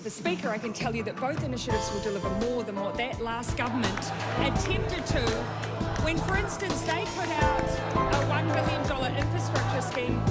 The Speaker, I can tell you that both initiatives will deliver more than what that last government attempted to when, for instance, they put out a $1 billion infrastructure scheme.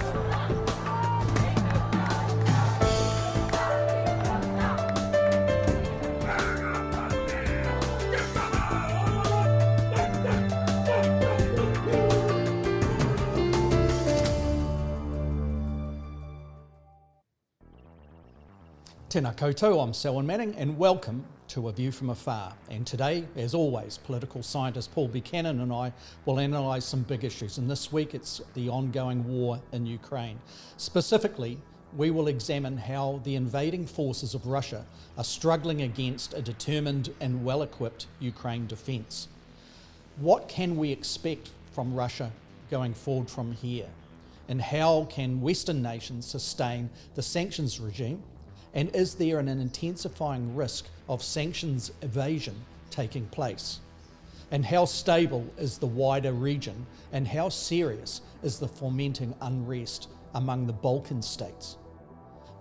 Tēnā koutou, I'm Selwyn Manning and welcome to A View from Afar. And today, as always, political scientist Paul Buchanan and I will analyse some big issues. And this week it's the ongoing war in Ukraine. Specifically, we will examine how the invading forces of Russia are struggling against a determined and well-equipped Ukraine defence. What can we expect from Russia going forward from here? And how can Western nations sustain the sanctions regime? And is there an intensifying risk of sanctions evasion taking place? And how stable is the wider region? And how serious is the fomenting unrest among the Balkan states?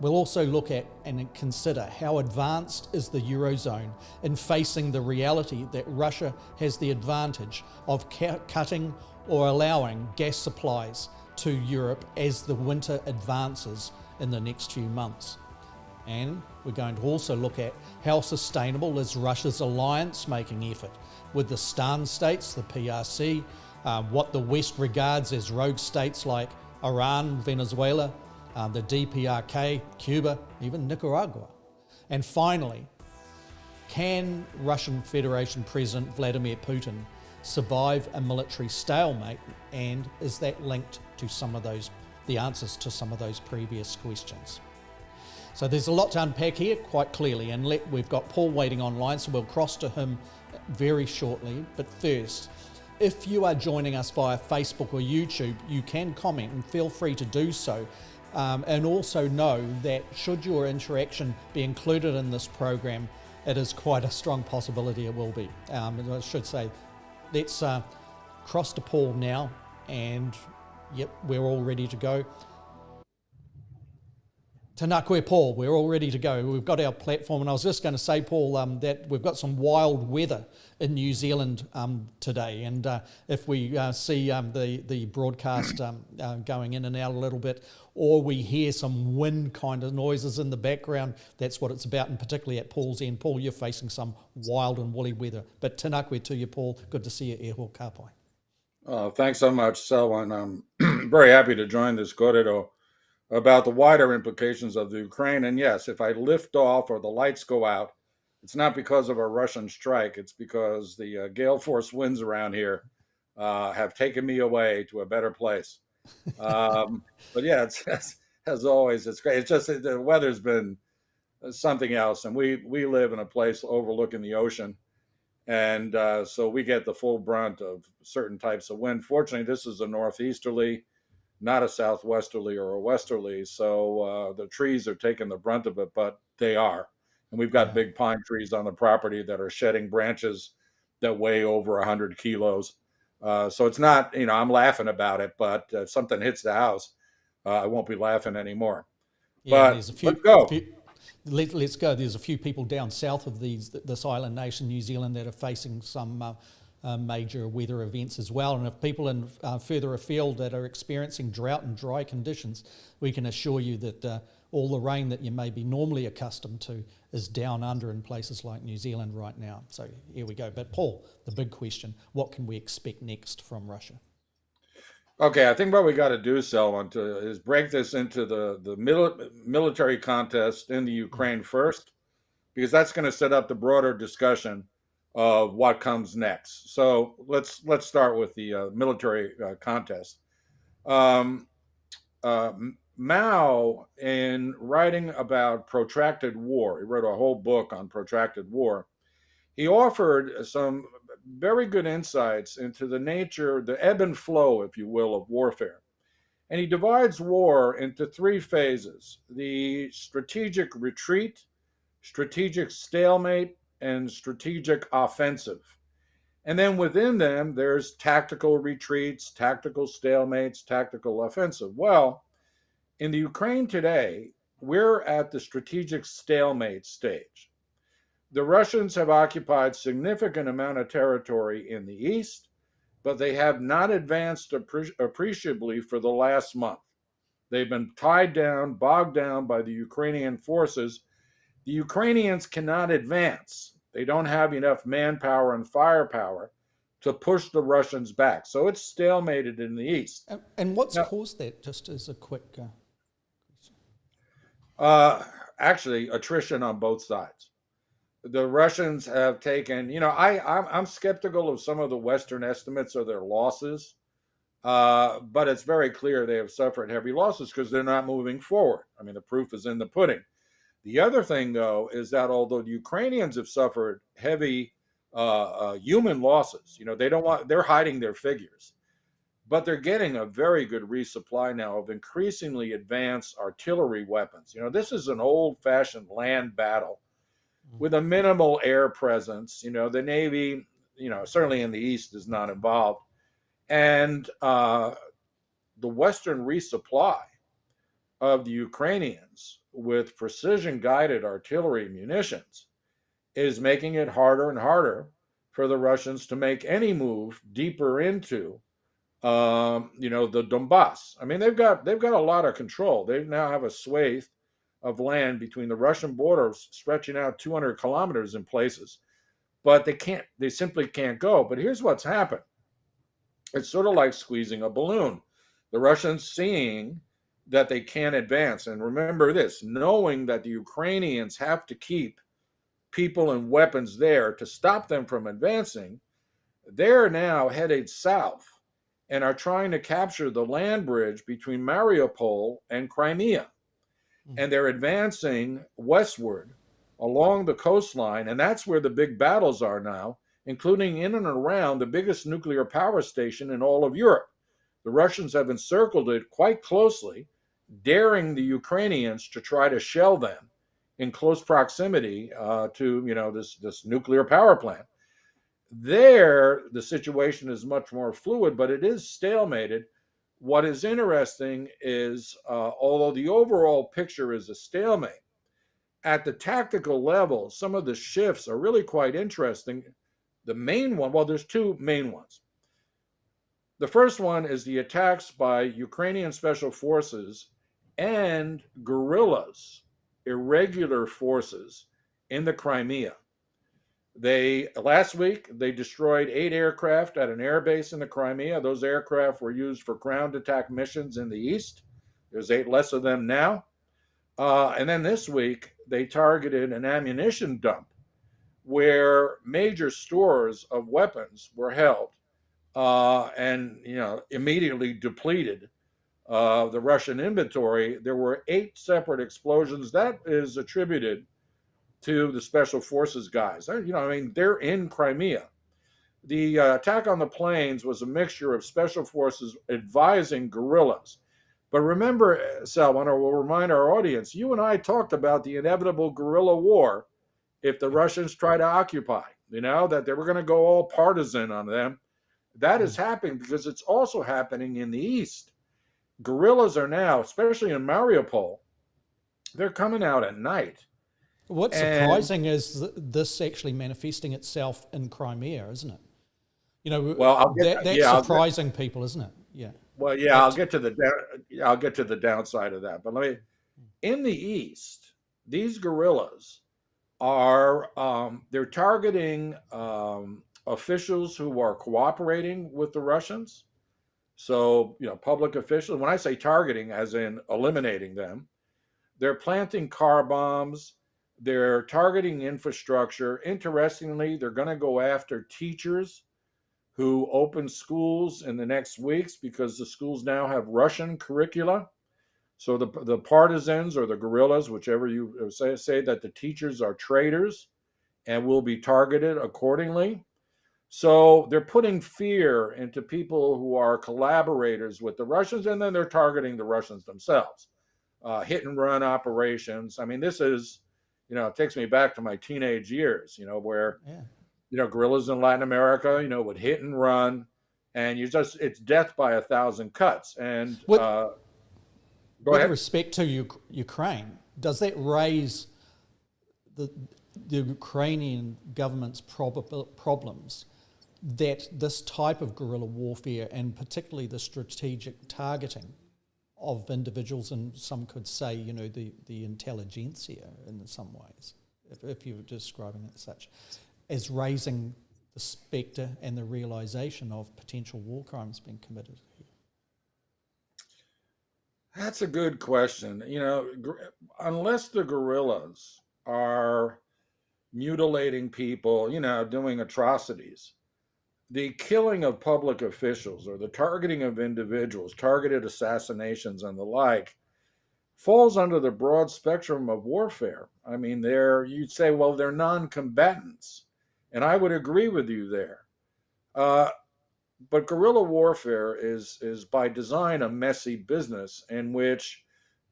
We'll also look at and consider how advanced is the Eurozone in facing the reality that Russia has the advantage of cutting or allowing gas supplies to Europe as the winter advances in the next few months. And we're going to also look at how sustainable is Russia's alliance-making effort with the Stan states, the PRC, what the West regards as rogue states like Iran, Venezuela, the DPRK, Cuba, even Nicaragua. And finally, can Russian Federation President Vladimir Putin survive a military stalemate, and is that linked to some of those, the answers to some of those previous questions? So there's a lot to unpack here, quite clearly, and we've got Paul waiting online, so we'll cross to him very shortly. But first, if you are joining us via Facebook or YouTube, you can comment and feel free to do so. And also know that should your interaction be included in this program, it is quite a strong possibility it will be. I should say, let's cross to Paul now, and yep, we're all ready to go. Tēnā koe, Paul, we're all ready to go. We've got our platform, and I was just going to say, Paul, that we've got some wild weather in New Zealand today, and if we see the broadcast going in and out a little bit, or we hear some wind kind of noises in the background, that's what it's about, and particularly at Paul's end. Paul, you're facing some wild and woolly weather, but tēnā koe to you, Paul. Good to see you, e ho kāpai. Thanks so much, Selwyn. I'm very happy to join this kōrero about the wider implications of the Ukraine. And yes, if I lift off or the lights go out, it's not because of a Russian strike. It's because the gale force winds around here have taken me away to a better place. But yeah, it's, as always, it's great. It's just the weather's been something else. And we live in a place overlooking the ocean. And so we get the full brunt of certain types of wind. Fortunately, this is a northeasterly, not a southwesterly or a westerly, so the trees are taking the brunt of it, but they are. And we've got big pine trees on the property that are shedding branches that weigh over 100 kilos. So it's not, I'm laughing about it, but if something hits the house, I won't be laughing anymore. Yeah, but there's a few, let's go. Let's go. There's a few people down south of this island nation, New Zealand, that are facing some major weather events as well. And if people in further afield that are experiencing drought and dry conditions, we can assure you that all the rain that you may be normally accustomed to is down under in places like New Zealand right now. So here we go. But Paul, the big question, what can we expect next from Russia? Okay, I think what we got to do, Selwyn, is break this into the military contest in the Ukraine first, because that's going to set up the broader discussion of what comes next. So let's start with the military contest. Mao, in writing about protracted war, he wrote a whole book on protracted war. He offered some very good insights into the nature, the ebb and flow, if you will, of warfare. And he divides war into three phases: the strategic retreat, strategic stalemate, and strategic offensive. And then within them, there's tactical retreats, tactical stalemates, tactical offensive. Well, in the Ukraine today, we're at the strategic stalemate stage. The Russians have occupied significant amount of territory in the east, but they have not advanced appreciably for the last month. They've been tied down, bogged down by the Ukrainian forces. The Ukrainians cannot advance. They don't have enough manpower and firepower to push the Russians back. So it's stalemated in the east. And what's caused that, just as a quick question? Actually, attrition on both sides. The Russians have taken, I'm skeptical of some of the Western estimates of their losses, but it's very clear they have suffered heavy losses because they're not moving forward. I mean, the proof is in the pudding. The other thing, though, is that although the Ukrainians have suffered heavy human losses, they're hiding their figures, but they're getting a very good resupply now of increasingly advanced artillery weapons. This is an old-fashioned land battle with a minimal air presence. The Navy, certainly in the East, is not involved. And the Western resupply of the Ukrainians with precision-guided artillery munitions is making it harder and harder for the Russians to make any move deeper into, the Donbass. I mean, they've got a lot of control. They now have a swathe of land between the Russian borders stretching out 200 kilometers in places, but they simply can't go. But here's what's happened. It's sort of like squeezing a balloon. The Russians seeing that they can't advance. And remember this, knowing that the Ukrainians have to keep people and weapons there to stop them from advancing, they're now headed south and are trying to capture the land bridge between Mariupol and Crimea. And they're advancing westward along the coastline, and that's where the big battles are now, including in and around the biggest nuclear power station in all of Europe. The Russians have encircled it quite closely, daring the Ukrainians to try to shell them in close proximity to this nuclear power plant. There, the situation is much more fluid, but it is stalemated. What is interesting is, although the overall picture is a stalemate, at the tactical level, some of the shifts are really quite interesting. The main one, well, there's two main ones. The first one is the attacks by Ukrainian special forces and guerrillas, irregular forces in the Crimea. Last week, they destroyed 8 aircraft at an airbase in the Crimea. Those aircraft were used for ground attack missions in the east. There's 8 less of them now. And then this week, they targeted an ammunition dump where major stores of weapons were held and immediately depleted the Russian inventory. There were 8 separate explosions. That is attributed to the special forces guys. They're in Crimea. The attack on the planes was a mixture of special forces advising guerrillas. But remember, Selwyn, or we'll remind our audience, you and I talked about the inevitable guerrilla war if the Russians try to occupy, that they were going to go all partisan on them. That is happening because it's also happening in the east. Guerrillas are now, especially in Mariupol, they're coming out at night. What's surprising is this actually manifesting itself in Crimea, isn't it? That's surprising people, isn't it? Yeah. Well, yeah, I'll get to the downside of that. But in the East, these guerrillas are they're targeting officials who are cooperating with the Russians. So, public officials, when I say targeting, as in eliminating them, they're planting car bombs, they're targeting infrastructure. Interestingly, they're going to go after teachers who open schools in the next weeks because the schools now have Russian curricula. So the partisans or the guerrillas, whichever you say that the teachers are traitors and will be targeted accordingly. So they're putting fear into people who are collaborators with the Russians, and then they're targeting the Russians themselves. Hit and run operations. I mean, this is, it takes me back to my teenage years, where, guerrillas in Latin America, would hit and run, and it's death by 1,000 cuts. And with respect to Ukraine, does that raise the Ukrainian government's problems that this type of guerrilla warfare, and particularly the strategic targeting of individuals, and some could say, the intelligentsia in some ways, if you're describing it as such, as raising the spectre and the realisation of potential war crimes being committed here? That's a good question. Unless the guerrillas are mutilating people, doing atrocities, the killing of public officials or the targeting of individuals, targeted assassinations and the like, falls under the broad spectrum of warfare. I mean, you'd say, well, they're non-combatants. And I would agree with you there. But guerrilla warfare is by design a messy business in which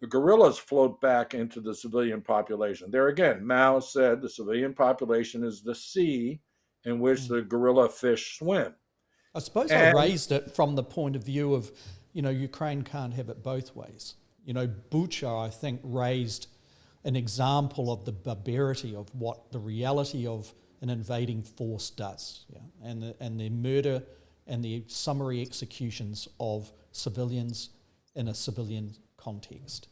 the guerrillas float back into the civilian population. There again, Mao said the civilian population is the sea in which the guerrilla fish swim. I suppose I raised it from the point of view of, Ukraine can't have it both ways. Bucha, I think, raised an example of the barbarity of what the reality of an invading force does, and the murder and the summary executions of civilians in a civilian context.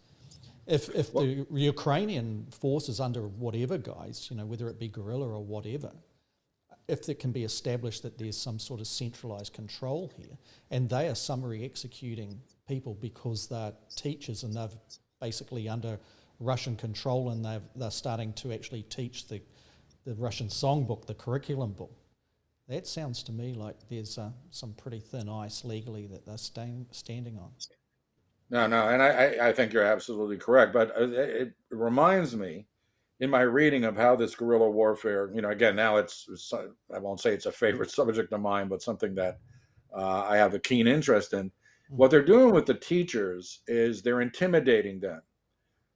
If the Ukrainian forces under whatever guise, whether it be guerrilla or whatever, if it can be established that there's some sort of centralised control here, and they are summary executing people because they're teachers and they're basically under Russian control, and they're starting to actually teach the Russian songbook, the curriculum book, that sounds to me like there's some pretty thin ice legally that they're standing on. No, and I think you're absolutely correct. But it reminds me, in my reading of how this guerrilla warfare, again, now I won't say it's a favorite subject of mine, but something that I have a keen interest in. What they're doing with the teachers is they're intimidating them.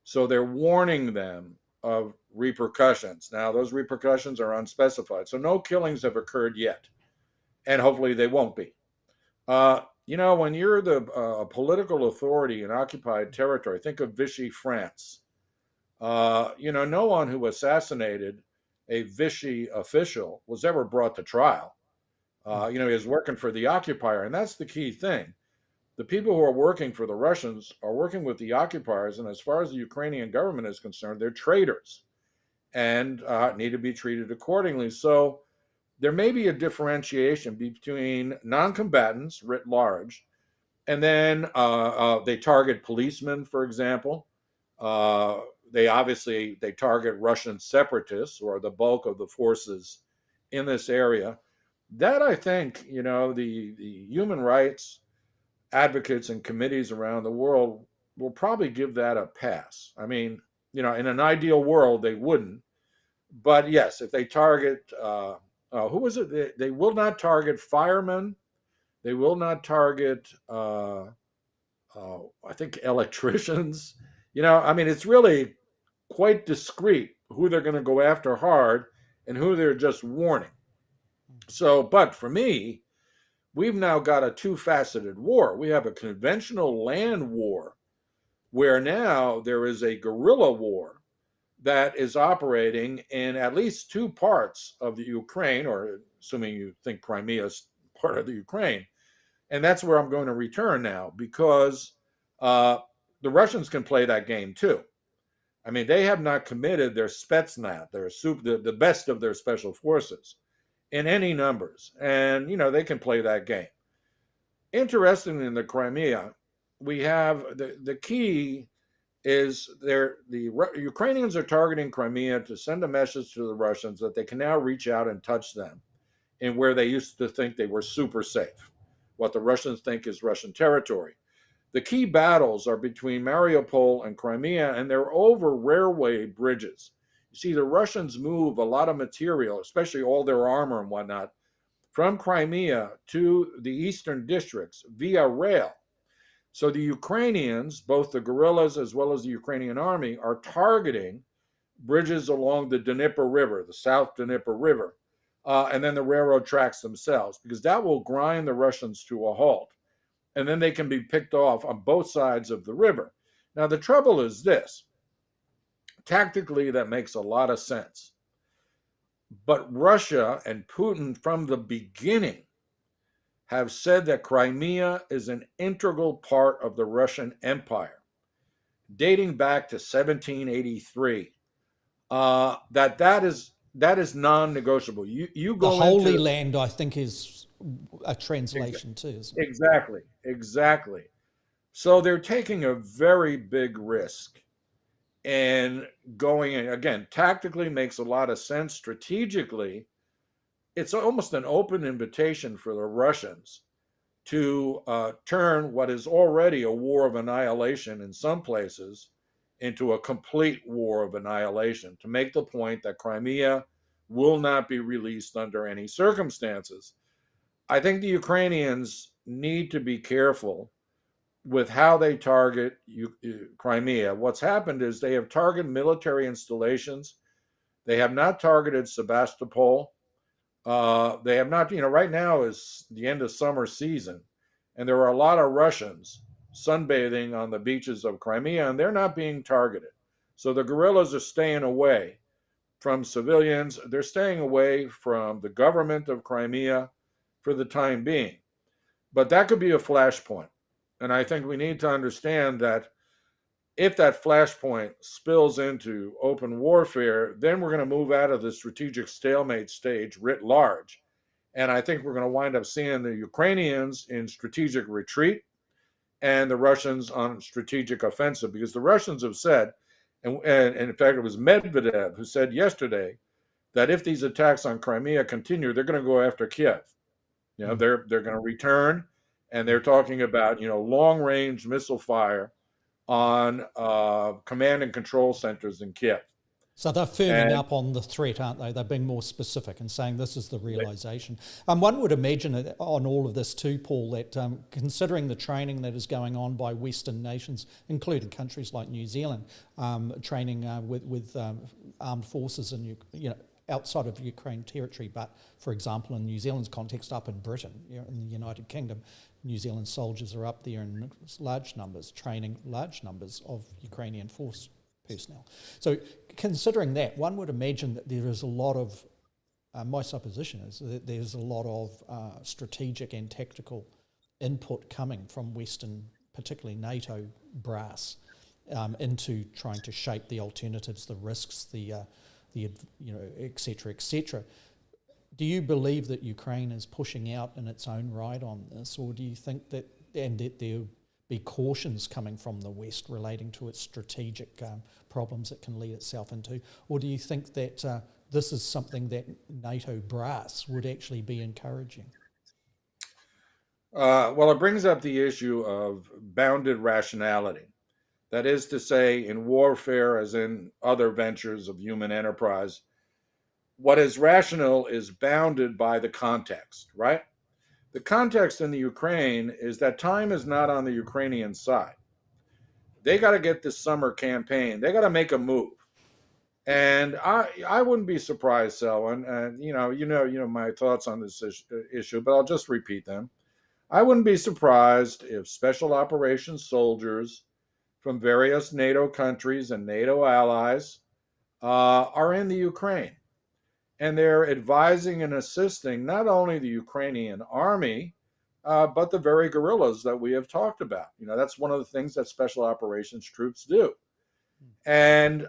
So they're warning them of repercussions. Now, those repercussions are unspecified. So no killings have occurred yet. And hopefully they won't be. When you're the political authority in occupied territory, think of Vichy France. No one who assassinated a Vichy official was ever brought to trial. He was working for the occupier, and that's the key thing. The people who are working for the Russians are working with the occupiers, and as far as the Ukrainian government is concerned, they're traitors and need to be treated accordingly. So there may be a differentiation between non-combatants writ large, and then they target policemen, for example. They target Russian separatists, or the bulk of the forces in this area. That, I think, the human rights advocates and committees around the world will probably give that a pass. I mean, in an ideal world, they wouldn't. But yes, if they target, who was it? They will not target firemen. They will not target, I think, electricians. It's really quite discreet who they're going to go after hard and who they're just warning. So, but for me, we've now got a two-faceted war. We have a conventional land war where now there is a guerrilla war that is operating in at least two parts of the Ukraine, or assuming you think Crimea is part of the Ukraine. And that's where I'm going to return now, because the Russians can play that game too. I mean, they have not committed their Spetsnaz, the best of their special forces, in any numbers. And, they can play that game. Interestingly, in the Crimea, we have the key is the Ukrainians are targeting Crimea to send a message to the Russians that they can now reach out and touch them in where they used to think they were super safe, what the Russians think is Russian territory. The key battles are between Mariupol and Crimea, and they're over railway bridges. You see, the Russians move a lot of material, especially all their armor and whatnot, from Crimea to the eastern districts via rail. So the Ukrainians, both the guerrillas as well as the Ukrainian army, are targeting bridges along the Dnieper River, the South Dnieper River, and then the railroad tracks themselves, because that will grind the Russians to a halt. And then they can be picked off on both sides of the river. Now, the trouble is this. Tactically, that makes a lot of sense. But Russia and Putin from the beginning have said that Crimea is an integral part of the Russian Empire, dating back to 1783. That is non-negotiable. You go the Holy into, Land, I think, is a translation too. Isn't it? Exactly. So they're taking a very big risk, and going in, again, tactically makes a lot of sense. Strategically, it's almost an open invitation for the Russians to turn what is already a war of annihilation in some places into a complete war of annihilation, to make the point that Crimea will not be released under any circumstances. I think the Ukrainians need to be careful with how they target Crimea. What's happened is they have targeted military installations. They have not targeted Sebastopol. They have not, right now is the end of summer season, and there are a lot of Russians sunbathing on the beaches of Crimea, and they're not being targeted. So the guerrillas are staying away from civilians. They're staying away from the government of Crimea for the time being. But that could be a flashpoint. And I think we need to understand that if that flashpoint spills into open warfare, then we're going to move out of the strategic stalemate stage writ large. And I think we're going to wind up seeing the Ukrainians in strategic retreat and the Russians on strategic offensive, because the Russians have said, and in fact, it was Medvedev who said yesterday that if these attacks on Crimea continue, they're going to go after Kiev. They're going to return, and they're talking about, long-range missile fire on command and control centers in Kiev. So they're firming up on the threat, aren't they? They're being more specific and saying this is the realisation. One would imagine on all of this too, Paul, that considering the training that is going on by Western nations, including countries like New Zealand, training with armed forces in outside of Ukraine territory, but for example in New Zealand's context, up in Britain, in the United Kingdom, New Zealand soldiers are up there in large numbers, training large numbers of Ukrainian force personnel. So considering that, one would imagine that there is a lot of, my supposition is that there's a lot of strategic and tactical input coming from Western, particularly NATO brass, into trying to shape the alternatives, the risks, the et cetera, et cetera. Do you believe that Ukraine is pushing out in its own right on this, or do you think that there be cautions coming from the West relating to its strategic problems it can lead itself into? Or do you think that this is something that NATO brass would actually be encouraging? Well, it brings up the issue of bounded rationality. That is to say, in warfare, as in other ventures of human enterprise, what is rational is bounded by the context, right? The context in the Ukraine is that time is not on the Ukrainian side. They got to get this summer campaign. They got to make a move. And I wouldn't be surprised, Selwyn, and you know my thoughts on this issue, but I'll just repeat them. I wouldn't be surprised if special operations soldiers from various NATO countries and NATO allies are in the Ukraine. And they're advising and assisting not only the Ukrainian army, but the very guerrillas that we have talked about. That's one of the things that special operations troops do. And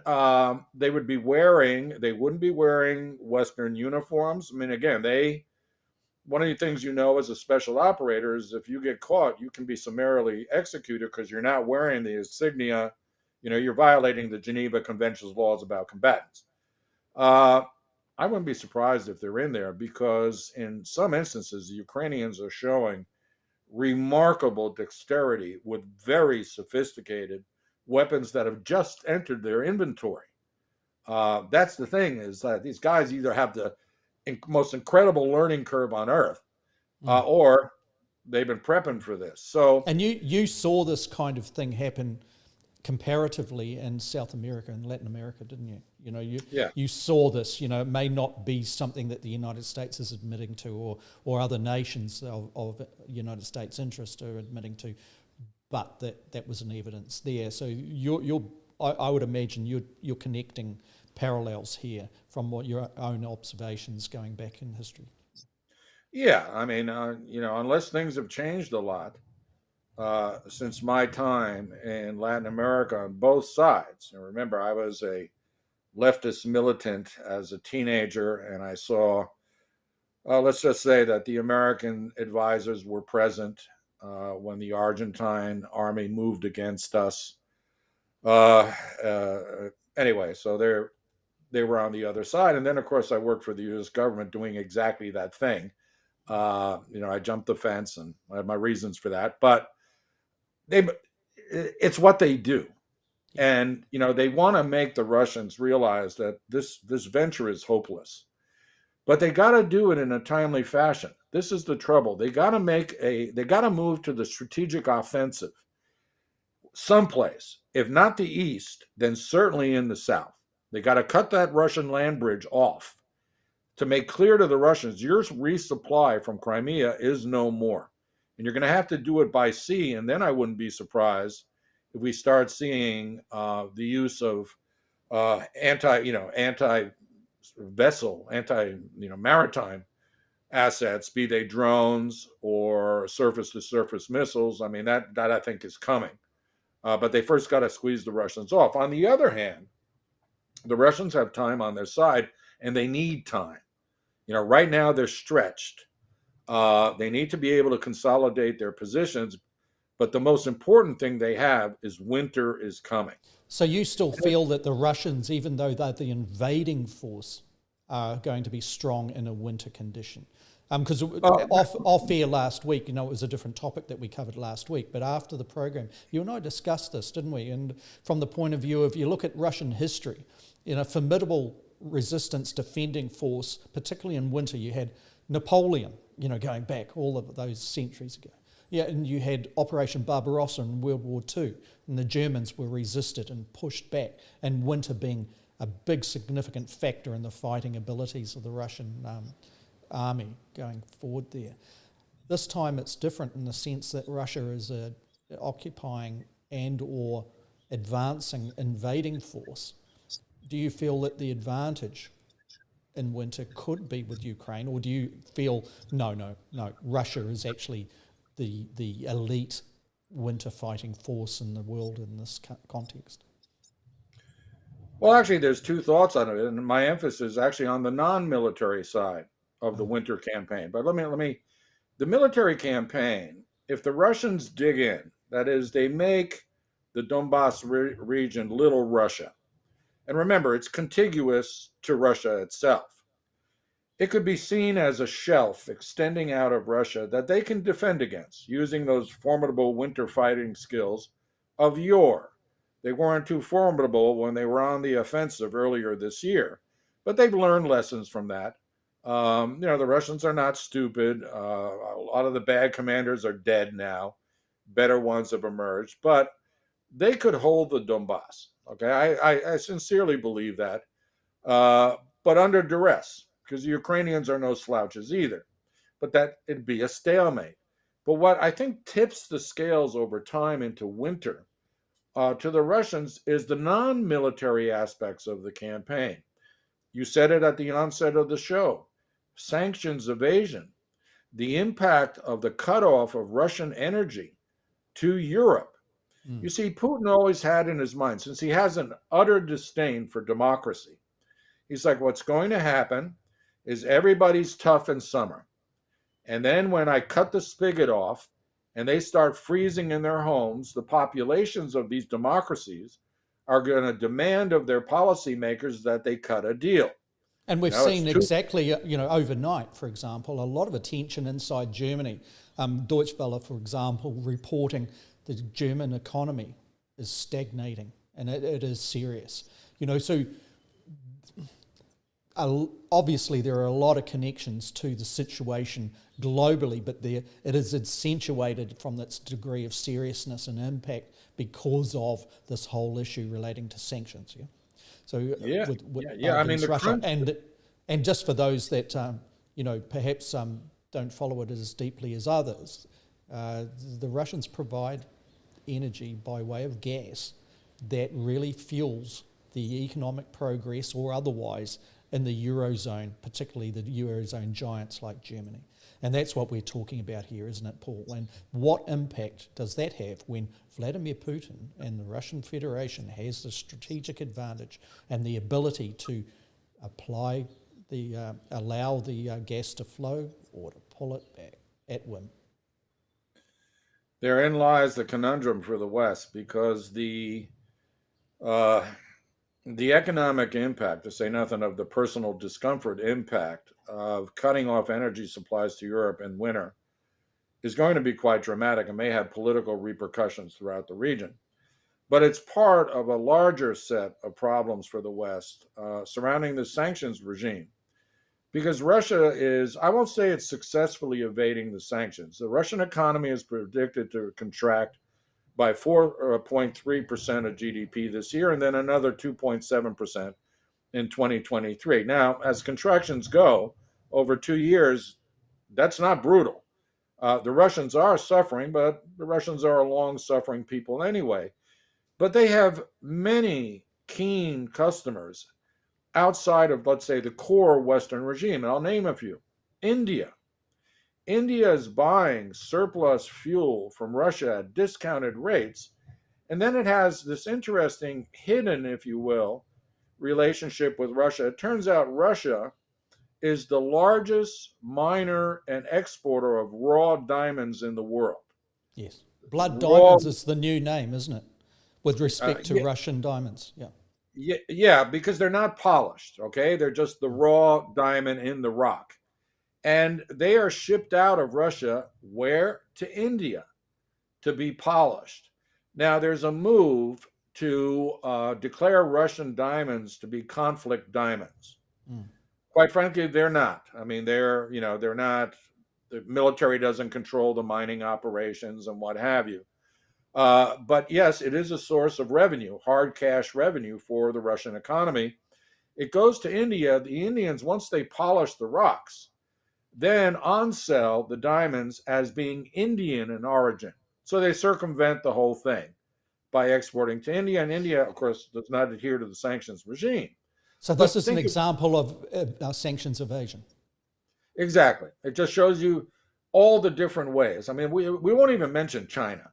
they wouldn't be wearing Western uniforms. I mean, again, one of the things as a special operator is if you get caught, you can be summarily executed because you're not wearing the insignia. You're violating the Geneva Convention's laws about combatants. I wouldn't be surprised if they're in there because in some instances, the Ukrainians are showing remarkable dexterity with very sophisticated weapons that have just entered their inventory. That's the thing, is that these guys either have the most incredible learning curve on earth, or they've been prepping for this. So, and you saw this kind of thing happen comparatively in South America and Latin America, didn't you? You saw this. It may not be something that the United States is admitting to, or other nations of United States interest are admitting to, but that was an evidence there. So I would imagine you're connecting parallels here from what your own observations going back in history. Yeah, I mean, unless things have changed a lot since my time in Latin America on both sides. And remember, I was a leftist militant as a teenager, and I saw, let's just say that the American advisors were present when the Argentine army moved against us. Anyway, so they were on the other side. And then, of course, I worked for the U.S. government doing exactly that thing. I jumped the fence, and I had my reasons for that. But it's what they do. And, they want to make the Russians realize that this venture is hopeless. But they got to do it in a timely fashion. This is the trouble. They got to move to the strategic offensive someplace. If not the east, then certainly in the south. They got to cut that Russian land bridge off to make clear to the Russians, your resupply from Crimea is no more. And you're going to have to do it by sea. And then I wouldn't be surprised if we start seeing the use of anti-vessel, maritime assets, be they drones or surface-to-surface missiles. I mean, that I think is coming. But they first got to squeeze the Russians off. On the other hand, the Russians have time on their side, and they need time. Right now they're stretched. They need to be able to consolidate their positions. But the most important thing they have is winter is coming. So you still feel that the Russians, even though they're the invading force, are going to be strong in a winter condition? Because off air last week, it was a different topic that we covered last week, but after the program, you and I discussed this, didn't we? And from the point of view of, you look at Russian history, formidable resistance defending force, particularly in winter. You had Napoleon, going back all of those centuries ago. Yeah, and you had Operation Barbarossa in World War II, and the Germans were resisted and pushed back, and winter being a big significant factor in the fighting abilities of the Russian army going forward there. This time it's different in the sense that Russia is occupying and or advancing invading force. Do you feel that the advantage in winter could be with Ukraine, or do you feel no, Russia is actually the elite winter fighting force in the world in this context? Well, actually, there's two thoughts on it, and my emphasis is actually on the non-military side of the winter campaign. But the military campaign, if the Russians dig in, that is, they make the Donbass region Little Russia. And remember, it's contiguous to Russia itself. It could be seen as a shelf extending out of Russia that they can defend against using those formidable winter fighting skills of yore. They weren't too formidable when they were on the offensive earlier this year, but they've learned lessons from that. The Russians are not stupid. A lot of the bad commanders are dead now. Better ones have emerged, but they could hold the Donbass. Okay, I sincerely believe that, but under duress, because the Ukrainians are no slouches either. But that it'd be a stalemate. But what I think tips the scales over time into winter to the Russians is the non-military aspects of the campaign. You said it at the onset of the show. Sanctions evasion, the impact of the cutoff of Russian energy to Europe. You see, Putin always had in his mind, since he has an utter disdain for democracy, he's like, what's going to happen is everybody's tough in summer. And then when I cut the spigot off and they start freezing in their homes, the populations of these democracies are going to demand of their policymakers that they cut a deal. And we've seen exactly, overnight, for example, a lot of attention inside Germany. Deutsche Welle, for example, reporting the German economy is stagnating, and it is serious. So obviously there are a lot of connections to the situation globally, but it is accentuated from its degree of seriousness and impact because of this whole issue relating to sanctions. Yeah. So I mean, Russia, and just for those that perhaps don't follow it as deeply as others, the Russians provide energy by way of gas that really fuels the economic progress or otherwise in the Eurozone, particularly the Eurozone giants like Germany. And that's what we're talking about here, isn't it, Paul? And what impact does that have when Vladimir Putin and the Russian Federation has the strategic advantage and the ability to allow the gas to flow or to pull it back at whim? Therein lies the conundrum for the West, because the economic impact, to say nothing of the personal discomfort impact of cutting off energy supplies to Europe in winter, is going to be quite dramatic and may have political repercussions throughout the region. But it's part of a larger set of problems for the West surrounding the sanctions regime. Because Russia is, I won't say it's successfully evading the sanctions. The Russian economy is predicted to contract by 4.3% of GDP this year, and then another 2.7% in 2023. Now, as contractions go over 2 years, that's not brutal. The Russians are suffering, but the Russians are a long-suffering people anyway. But they have many keen customers outside of, let's say, the core Western regime. And I'll name a few. India. India is buying surplus fuel from Russia at discounted rates. And then it has this interesting hidden, if you will, relationship with Russia. It turns out Russia is the largest miner and exporter of raw diamonds in the world. Yes. Blood diamonds is the new name, isn't it? With respect to Russian diamonds. Yeah. Yeah, because they're not polished, okay? They're just the raw diamond in the rock. And they are shipped out of Russia, where? To India, to be polished. Now, there's a move to declare Russian diamonds to be conflict diamonds. Quite frankly, they're not. I mean, they're not, the military doesn't control the mining operations and what have you. But yes, it is a source of revenue, hard cash revenue for the Russian economy. It goes to India. The Indians, once they polish the rocks, then on-sell the diamonds as being Indian in origin. So they circumvent the whole thing by exporting to India. And India, of course, does not adhere to the sanctions regime. So this is an example of sanctions evasion. Exactly. It just shows you all the different ways. I mean, we won't even mention China.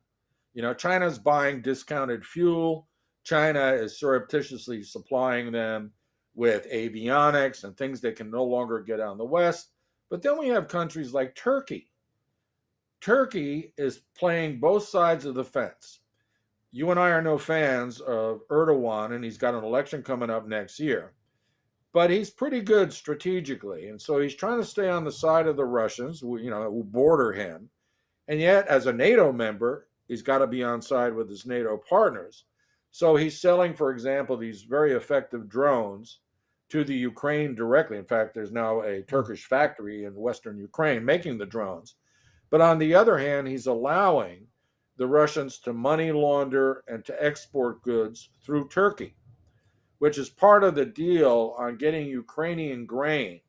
China's buying discounted fuel. China is surreptitiously supplying them with avionics and things they can no longer get out in the West. But then we have countries like Turkey. Turkey is playing both sides of the fence. You and I are no fans of Erdogan, and he's got an election coming up next year. But he's pretty good strategically. And so he's trying to stay on the side of the Russians, who border him. And yet, as a NATO member, he's got to be on side with his NATO partners. So he's selling, for example, these very effective drones to the Ukraine directly. In fact, there's now a Turkish factory in Western Ukraine making the drones. But on the other hand, he's allowing the Russians to money launder and to export goods through Turkey, which is part of the deal on getting Ukrainian grain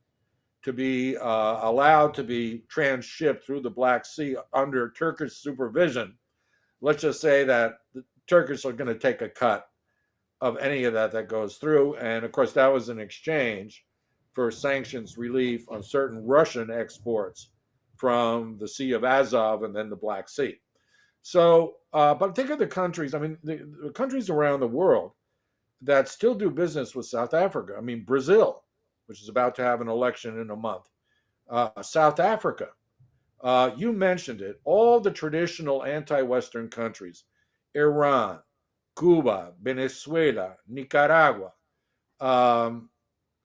to be allowed to be transshipped through the Black Sea under Turkish supervision. Let's just say that the Turkish are going to take a cut of any of that goes through. And of course, that was in exchange for sanctions relief on certain Russian exports from the Sea of Azov and then the Black Sea. So, but think of the countries. I mean, the countries around the world that still do business with South Africa. I mean, Brazil, which is about to have an election in a month. South Africa. You mentioned it. All the traditional anti-Western countries, Iran, Cuba, Venezuela, Nicaragua, um,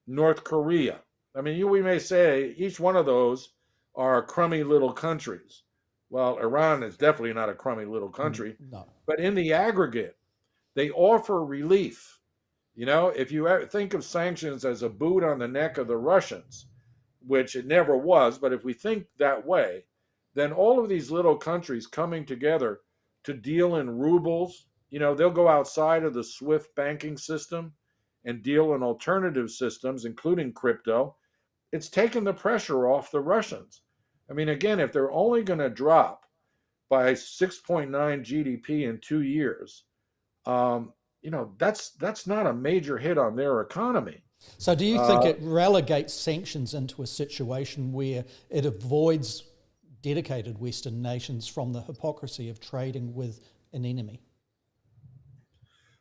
North Korea. I mean, we may say each one of those are crummy little countries. Well, Iran is definitely not a crummy little country, No. but in the aggregate, they offer relief. You know, if you think of sanctions as a boot on the neck of the Russians, which it never was, but if we think that way, then all of these little countries coming together to deal in rubles, you know, they'll go outside of the SWIFT banking system and deal in alternative systems, including crypto. It's taken the pressure off the Russians. I mean, again, if they're only going to drop by 6.9 GDP in 2 years, you know, that's not a major hit on their economy. So do you think it relegates sanctions into a situation where it avoids dedicated Western nations from the hypocrisy of trading with an enemy?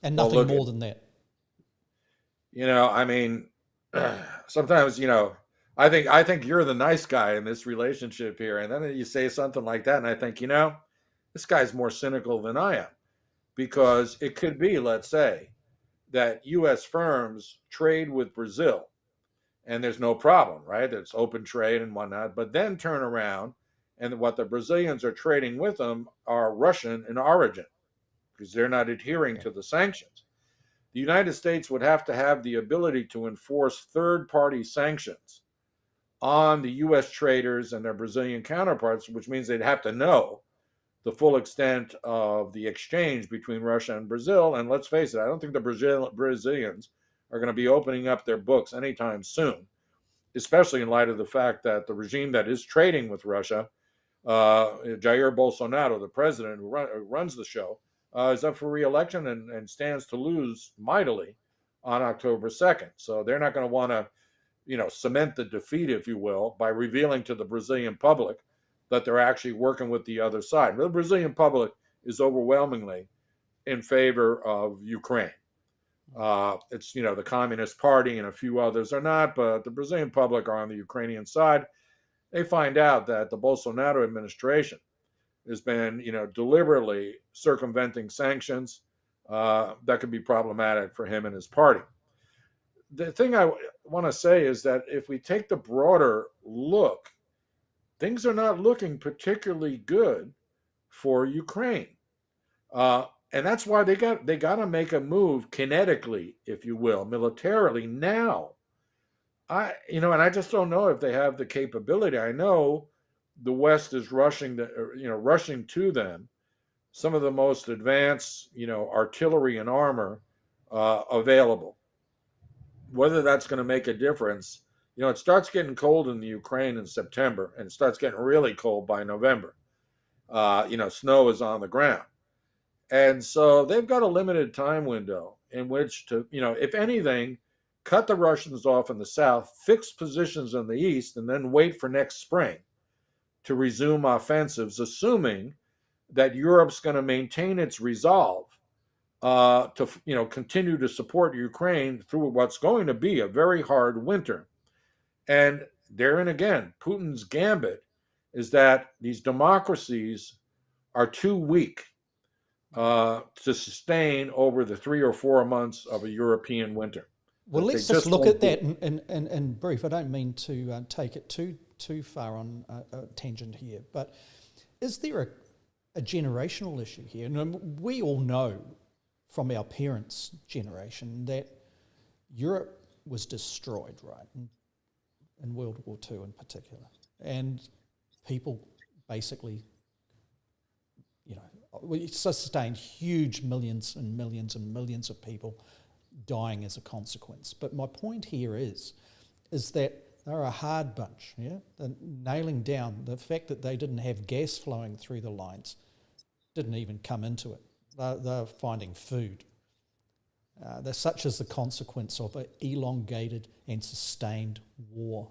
And nothing more than that. You know, I mean, sometimes, you know, I think you're the nice guy in this relationship here. And then you say something like that, and I think, you know, this guy's more cynical than I am. Because it could be, let's say, that US firms trade with Brazil and there's no problem, right? It's open trade and whatnot, but then turn around and what the Brazilians are trading with them are Russian in origin because they're not adhering to the sanctions. The United States would have to have the ability to enforce third-party sanctions on the US traders and their Brazilian counterparts, which means they'd have to know the full extent of the exchange between Russia and Brazil. And let's face it, I don't think the Brazilians are going to be opening up their books anytime soon, especially in light of the fact that the regime that is trading with Russia, Jair Bolsonaro, the president who runs the show, is up for re-election and stands to lose mightily on October 2nd. So they're not going to want to, you know, cement the defeat, if you will, by revealing to the Brazilian public that they're actually working with the other side. The Brazilian public is overwhelmingly in favor of Ukraine. It's, you know, the Communist Party and a few others are not, but the Brazilian public are on the Ukrainian side. They find out that the Bolsonaro administration has been, you know, deliberately circumventing sanctions that could be problematic for him and his party. The thing I want to say is that if we take the broader look, things are not looking particularly good for Ukraine, and that's why they got to make a move kinetically, if you will, militarily now. And I just don't know if they have the capability. I know the West is rushing to them some of the most advanced, you know, artillery and armor available. Whether that's going to make a difference. You know, it starts getting cold in the Ukraine in September, and it starts getting really cold by November. You know, snow is on the ground. And so they've got a limited time window in which to, you know, if anything, cut the Russians off in the south, fix positions in the east, and then wait for next spring to resume offensives, assuming that Europe's going to maintain its resolve to, you know, continue to support Ukraine through what's going to be a very hard winter. And therein again, Putin's gambit is that these democracies are too weak to sustain over the 3 or 4 months of a European winter. Well, let's just look at that in brief. I don't mean to take it too far on a tangent here, but is there a generational issue here? And we all know from our parents' generation that Europe was destroyed, right? In World War II in particular. And people basically, you know, we sustained huge millions and millions and millions of people dying as a consequence. But my point here is that they're a hard bunch, yeah? They're nailing down the fact that they didn't have gas flowing through the lines, didn't even come into it. They're finding food. They're such as the consequence of an elongated and sustained war.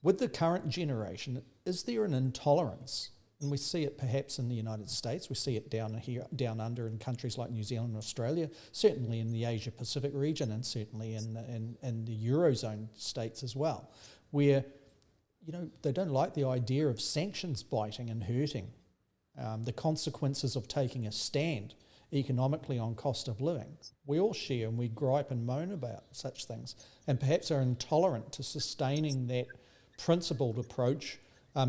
With the current generation, is there an intolerance And we see it perhaps in the United States. We see it down here, down under in countries like New Zealand and Australia, certainly in the Asia Pacific region, and certainly in the Eurozone states as well, where they don't like the idea of sanctions biting and hurting. The consequences of taking a stand economically on cost of living. We all share and we gripe and moan about such things, and perhaps are intolerant to sustaining that principled approach,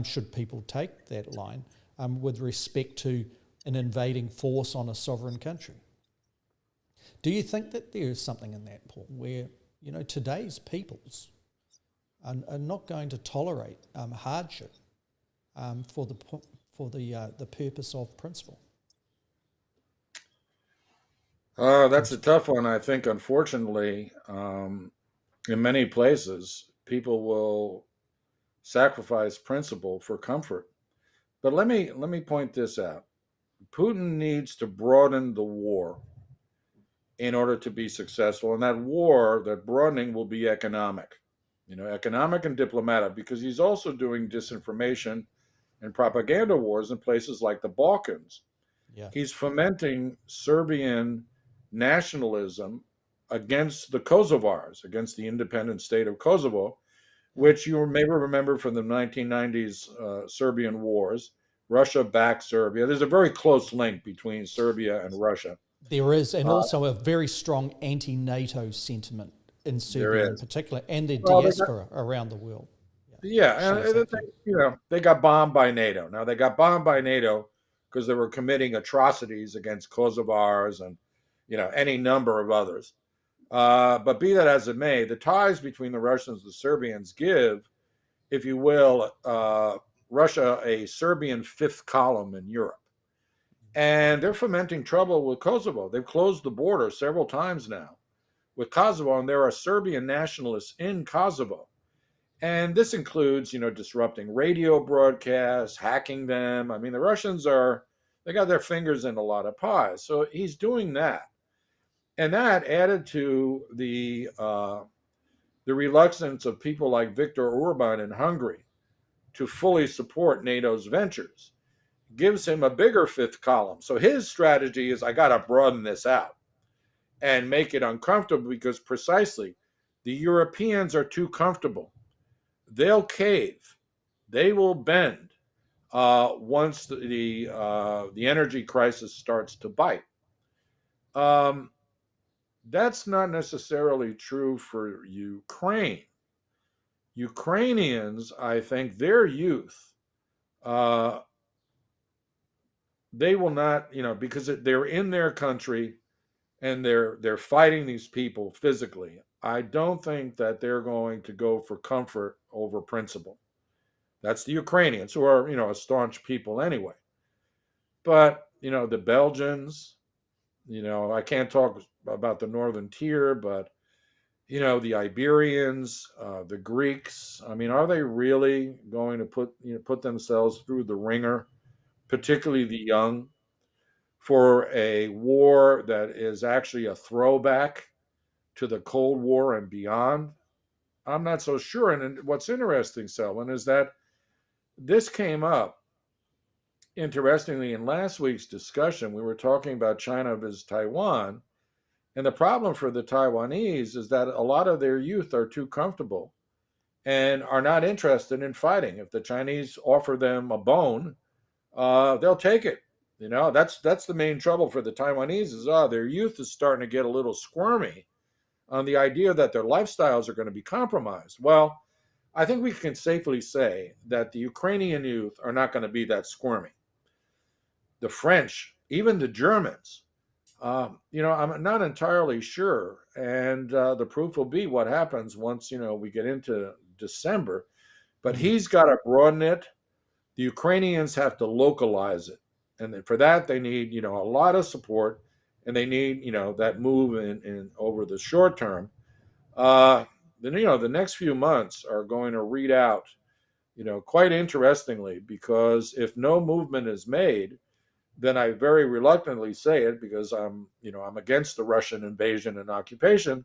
should people take that line, with respect to an invading force on a sovereign country. Do you think that there is something in that, Paul, where today's peoples are not going to tolerate hardship for the purpose of principle? That's a tough one. I think, unfortunately, in many places, people will sacrifice principle for comfort. But let me point this out. Putin needs to broaden the war in order to be successful, and that war, that broadening, will be economic, economic and diplomatic, because he's also doing disinformation and propaganda wars in places like the Balkans. Yeah. He's fomenting Serbian nationalism against the Kosovars, against the independent state of Kosovo, which you may remember from the 1990s Serbian wars. Russia backed Serbia. There's a very close link between Serbia and Russia. There is, and also a very strong anti-NATO sentiment in Serbia in particular, and the diaspora around the world. Yeah, and they got bombed by NATO. Now, they got bombed by NATO because they were committing atrocities against Kosovars and any number of others. But be that as it may, the ties between the Russians and the Serbians give, if you will, Russia a Serbian fifth column in Europe. And they're fomenting trouble with Kosovo. They've closed the border several times now with Kosovo, and there are Serbian nationalists in Kosovo. And this includes, disrupting radio broadcasts, hacking them. I mean, the Russians they got their fingers in a lot of pies. So he's doing that. And that added to the reluctance of people like Viktor Orban in Hungary to fully support NATO's ventures gives him a bigger fifth column. So his strategy is, I got to broaden this out and make it uncomfortable, because precisely the Europeans are too comfortable. They'll cave. They will bend once the energy crisis starts to bite. That's not necessarily true for Ukraine. Ukrainians, I think, their youth, they will not, because they're in their country and they're fighting these people physically. I don't think that they're going to go for comfort over principle. That's the Ukrainians, who are, a staunch people anyway. But, the Belgians, I can't talk about the Northern Tier, but, the Iberians, the Greeks, I mean, are they really going to put themselves through the ringer, particularly the young, for a war that is actually a throwback to the Cold War and beyond? I'm not so sure. And what's interesting, Selwyn, is that this came up, interestingly, in last week's discussion. We were talking about China versus Taiwan. And the problem for the Taiwanese is that a lot of their youth are too comfortable and are not interested in fighting. If the Chinese offer them a bone, they'll take it. That's the main trouble for the Taiwanese is their youth is starting to get a little squirmy on the idea that their lifestyles are going to be compromised. Well, I think we can safely say that the Ukrainian youth are not going to be that squirmy. The French, even the Germans, I'm not entirely sure. And the proof will be what happens once, we get into December. But he's got to broaden it. The Ukrainians have to localize it. And for that, they need, a lot of support. And they need, that move in over the short term. The next few months are going to read out, quite interestingly, because if no movement is made, then I very reluctantly say it, because I'm against the Russian invasion and occupation.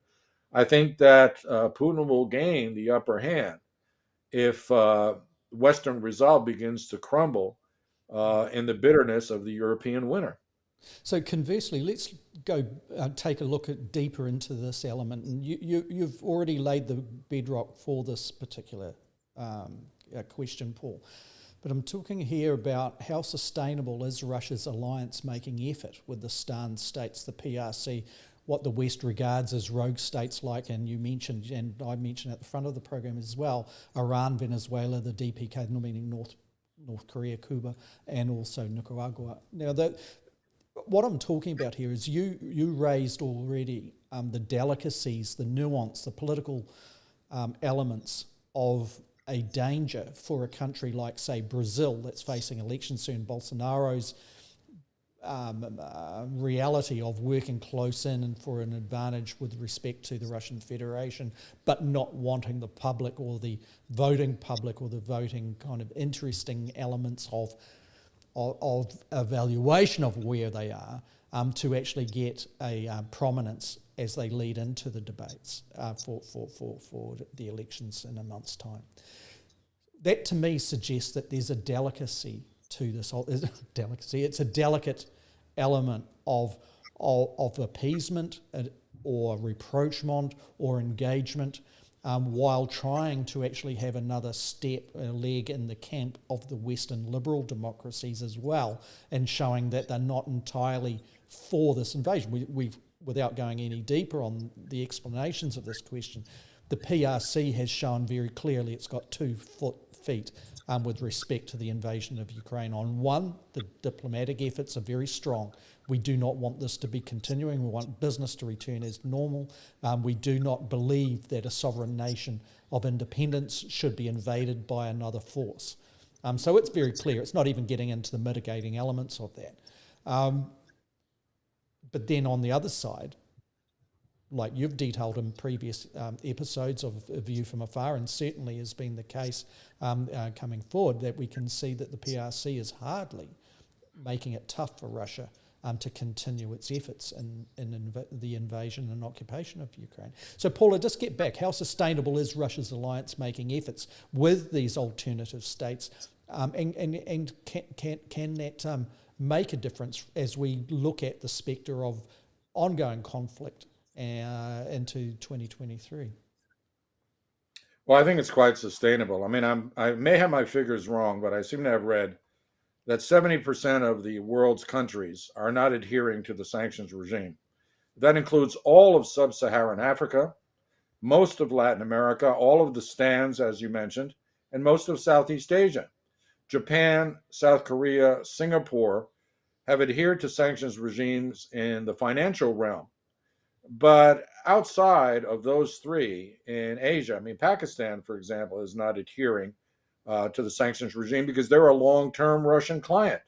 I think that Putin will gain the upper hand if Western resolve begins to crumble, in the bitterness of the European winter. So conversely, let's go take a look at deeper into this element. And you've already laid the bedrock for this particular question, Paul. But I'm talking here about how sustainable is Russia's alliance-making effort with the Stan states, the PRC, what the West regards as rogue states like, and you mentioned, and I mentioned at the front of the program as well, Iran, Venezuela, the DPRK, meaning North Korea, Cuba, and also Nicaragua. Now, what I'm talking about here is you raised already the delicacies, the nuance, the political elements of a danger for a country like, say, Brazil, that's facing elections soon, Bolsonaro's reality of working close in and for an advantage with respect to the Russian Federation, but not wanting the public or the voting public or the voting kind of interesting elements of evaluation of where they are to actually get a prominence as they lead into the debates for the elections in a month's time. That to me suggests that there's a delicacy to this. It's a delicate element of appeasement or rapprochement or engagement, while trying to actually have another step, a leg in the camp of the Western liberal democracies as well, and showing that they're not entirely for this invasion. We've, without going any deeper on the explanations of this question, the PRC has shown very clearly it's got 2 feet with respect to the invasion of Ukraine. On one, the diplomatic efforts are very strong. We do not want this to be continuing. We want business to return as normal. We do not believe that a sovereign nation of independence should be invaded by another force. So it's very clear. It's not even getting into the mitigating elements of that. But then on the other side, like you've detailed in previous episodes of A View from Afar, and certainly has been the case coming forward, that we can see that the PRC is hardly making it tough for Russia to continue its efforts in the invasion and occupation of Ukraine. So, Paula, just get back. How sustainable is Russia's alliance-making efforts with these alternative states, and can that make a difference as we look at the spectre of ongoing conflict into 2023? Well, I think it's quite sustainable. I mean, I may have my figures wrong, but I seem to have read that 70% of the world's countries are not adhering to the sanctions regime. That includes all of sub-Saharan Africa, most of Latin America, all of the stands, as you mentioned, and most of Southeast Asia. Japan, South Korea, Singapore have adhered to sanctions regimes in the financial realm. But outside of those three in Asia, I mean, Pakistan, for example, is not adhering to the sanctions regime because they're a long-term Russian client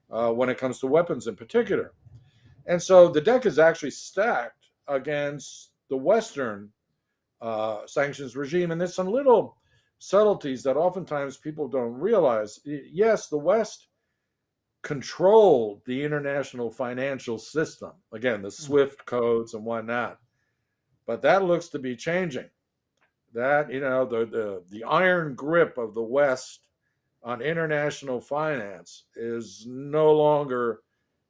when it comes to weapons in particular. And so the deck is actually stacked against the Western sanctions regime. And there's some little subtleties that oftentimes people don't realize. Yes, the West controlled the international financial system, again, the SWIFT codes and whatnot. But that looks to be changing. That, you know, the iron grip of the West on international finance is no longer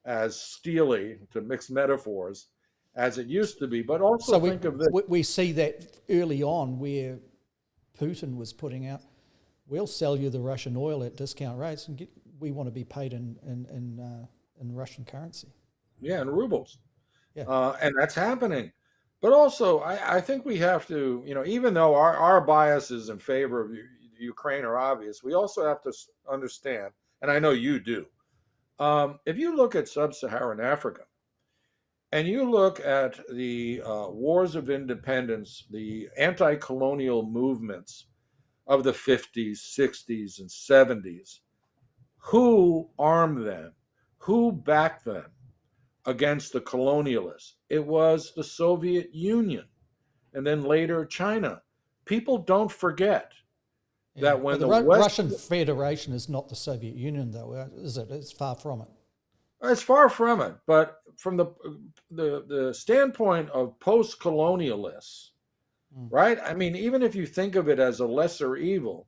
as steely, to mix metaphors, as it used to be. But also so think of this. We see that early on where Putin was putting out, we'll sell you the Russian oil at discount rates, and we want to be paid in Russian currency. Yeah, in rubles. Yeah. And that's happening. But also, I think we have to, you know, even though our biases in favor of Ukraine are obvious, we also have to understand, and I know you do, if you look at sub-Saharan Africa, and you look at the wars of independence, the anti-colonial movements of the 50s, 60s, and 70s, who armed them? Who backed them against the colonialists? It was the Soviet Union, and then later China. People don't forget that when the Russian Federation is not the Soviet Union, though, is it? It's far from it. It's far from it. But from the standpoint of post-colonialists, right? I mean, even if you think of it as a lesser evil,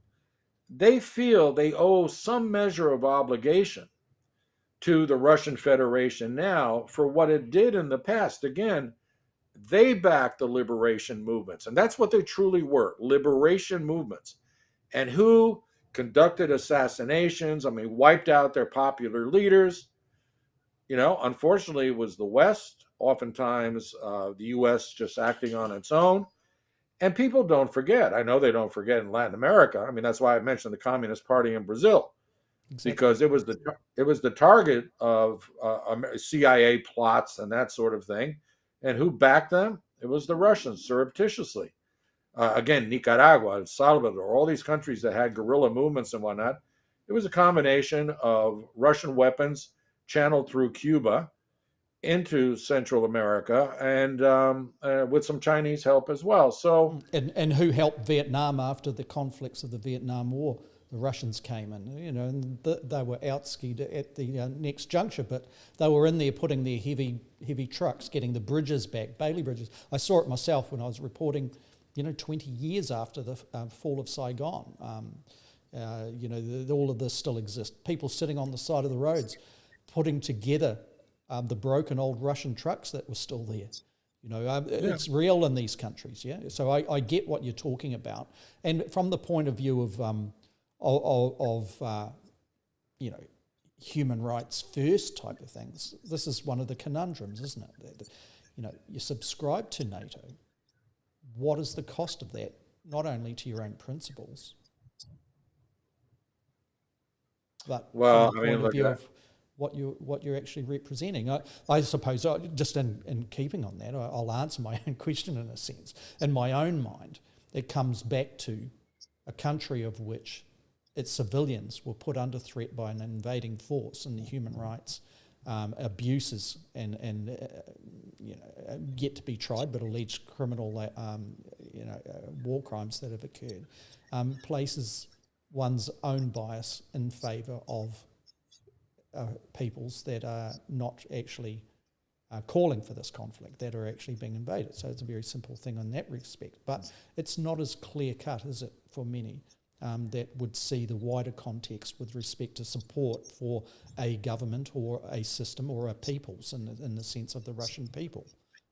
they feel they owe some measure of obligation to the Russian Federation now for what it did in the past. Again, they backed the liberation movements, and that's what they truly were, liberation movements. And who conducted assassinations, I mean, wiped out their popular leaders. Unfortunately, it was the West, oftentimes the US just acting on its own. And people don't forget. I know they don't forget in Latin America. I mean, that's why I mentioned the Communist Party in Brazil, Exactly. because it was the target of CIA plots and that sort of thing. And who backed them? It was the Russians, surreptitiously. Again, Nicaragua, El Salvador, all these countries that had guerrilla movements and whatnot. It was a combination of Russian weapons channeled through Cuba into Central America, and with some Chinese help as well. So, and who helped Vietnam after the conflicts of the Vietnam War? The Russians came in, and they were outskied at the next juncture, but they were in there putting their heavy trucks, getting the bridges back, Bailey bridges. I saw it myself when I was reporting, 20 years after the fall of Saigon. All of this still exists. People sitting on the side of the roads, putting together the broken old Russian trucks that were still there. It's real in these countries, yeah. So I get what you're talking about, and from the point of view of human rights first type of things, this is one of the conundrums, isn't it? You subscribe to NATO. What is the cost of that? Not only to your own principles, but from the point of view of what you're actually representing. I suppose, just in keeping on that, I'll answer my own question in a sense. In my own mind, it comes back to a country of which its civilians were put under threat by an invading force, and the human rights abuses and yet to be tried, but alleged criminal war crimes that have occurred, places one's own bias in favour of peoples that are not actually calling for this conflict, that are actually being invaded. So it's a very simple thing in that respect, but it's not as clear cut, is it, for many that would see the wider context with respect to support for a government or a system or a peoples in the sense of the Russian people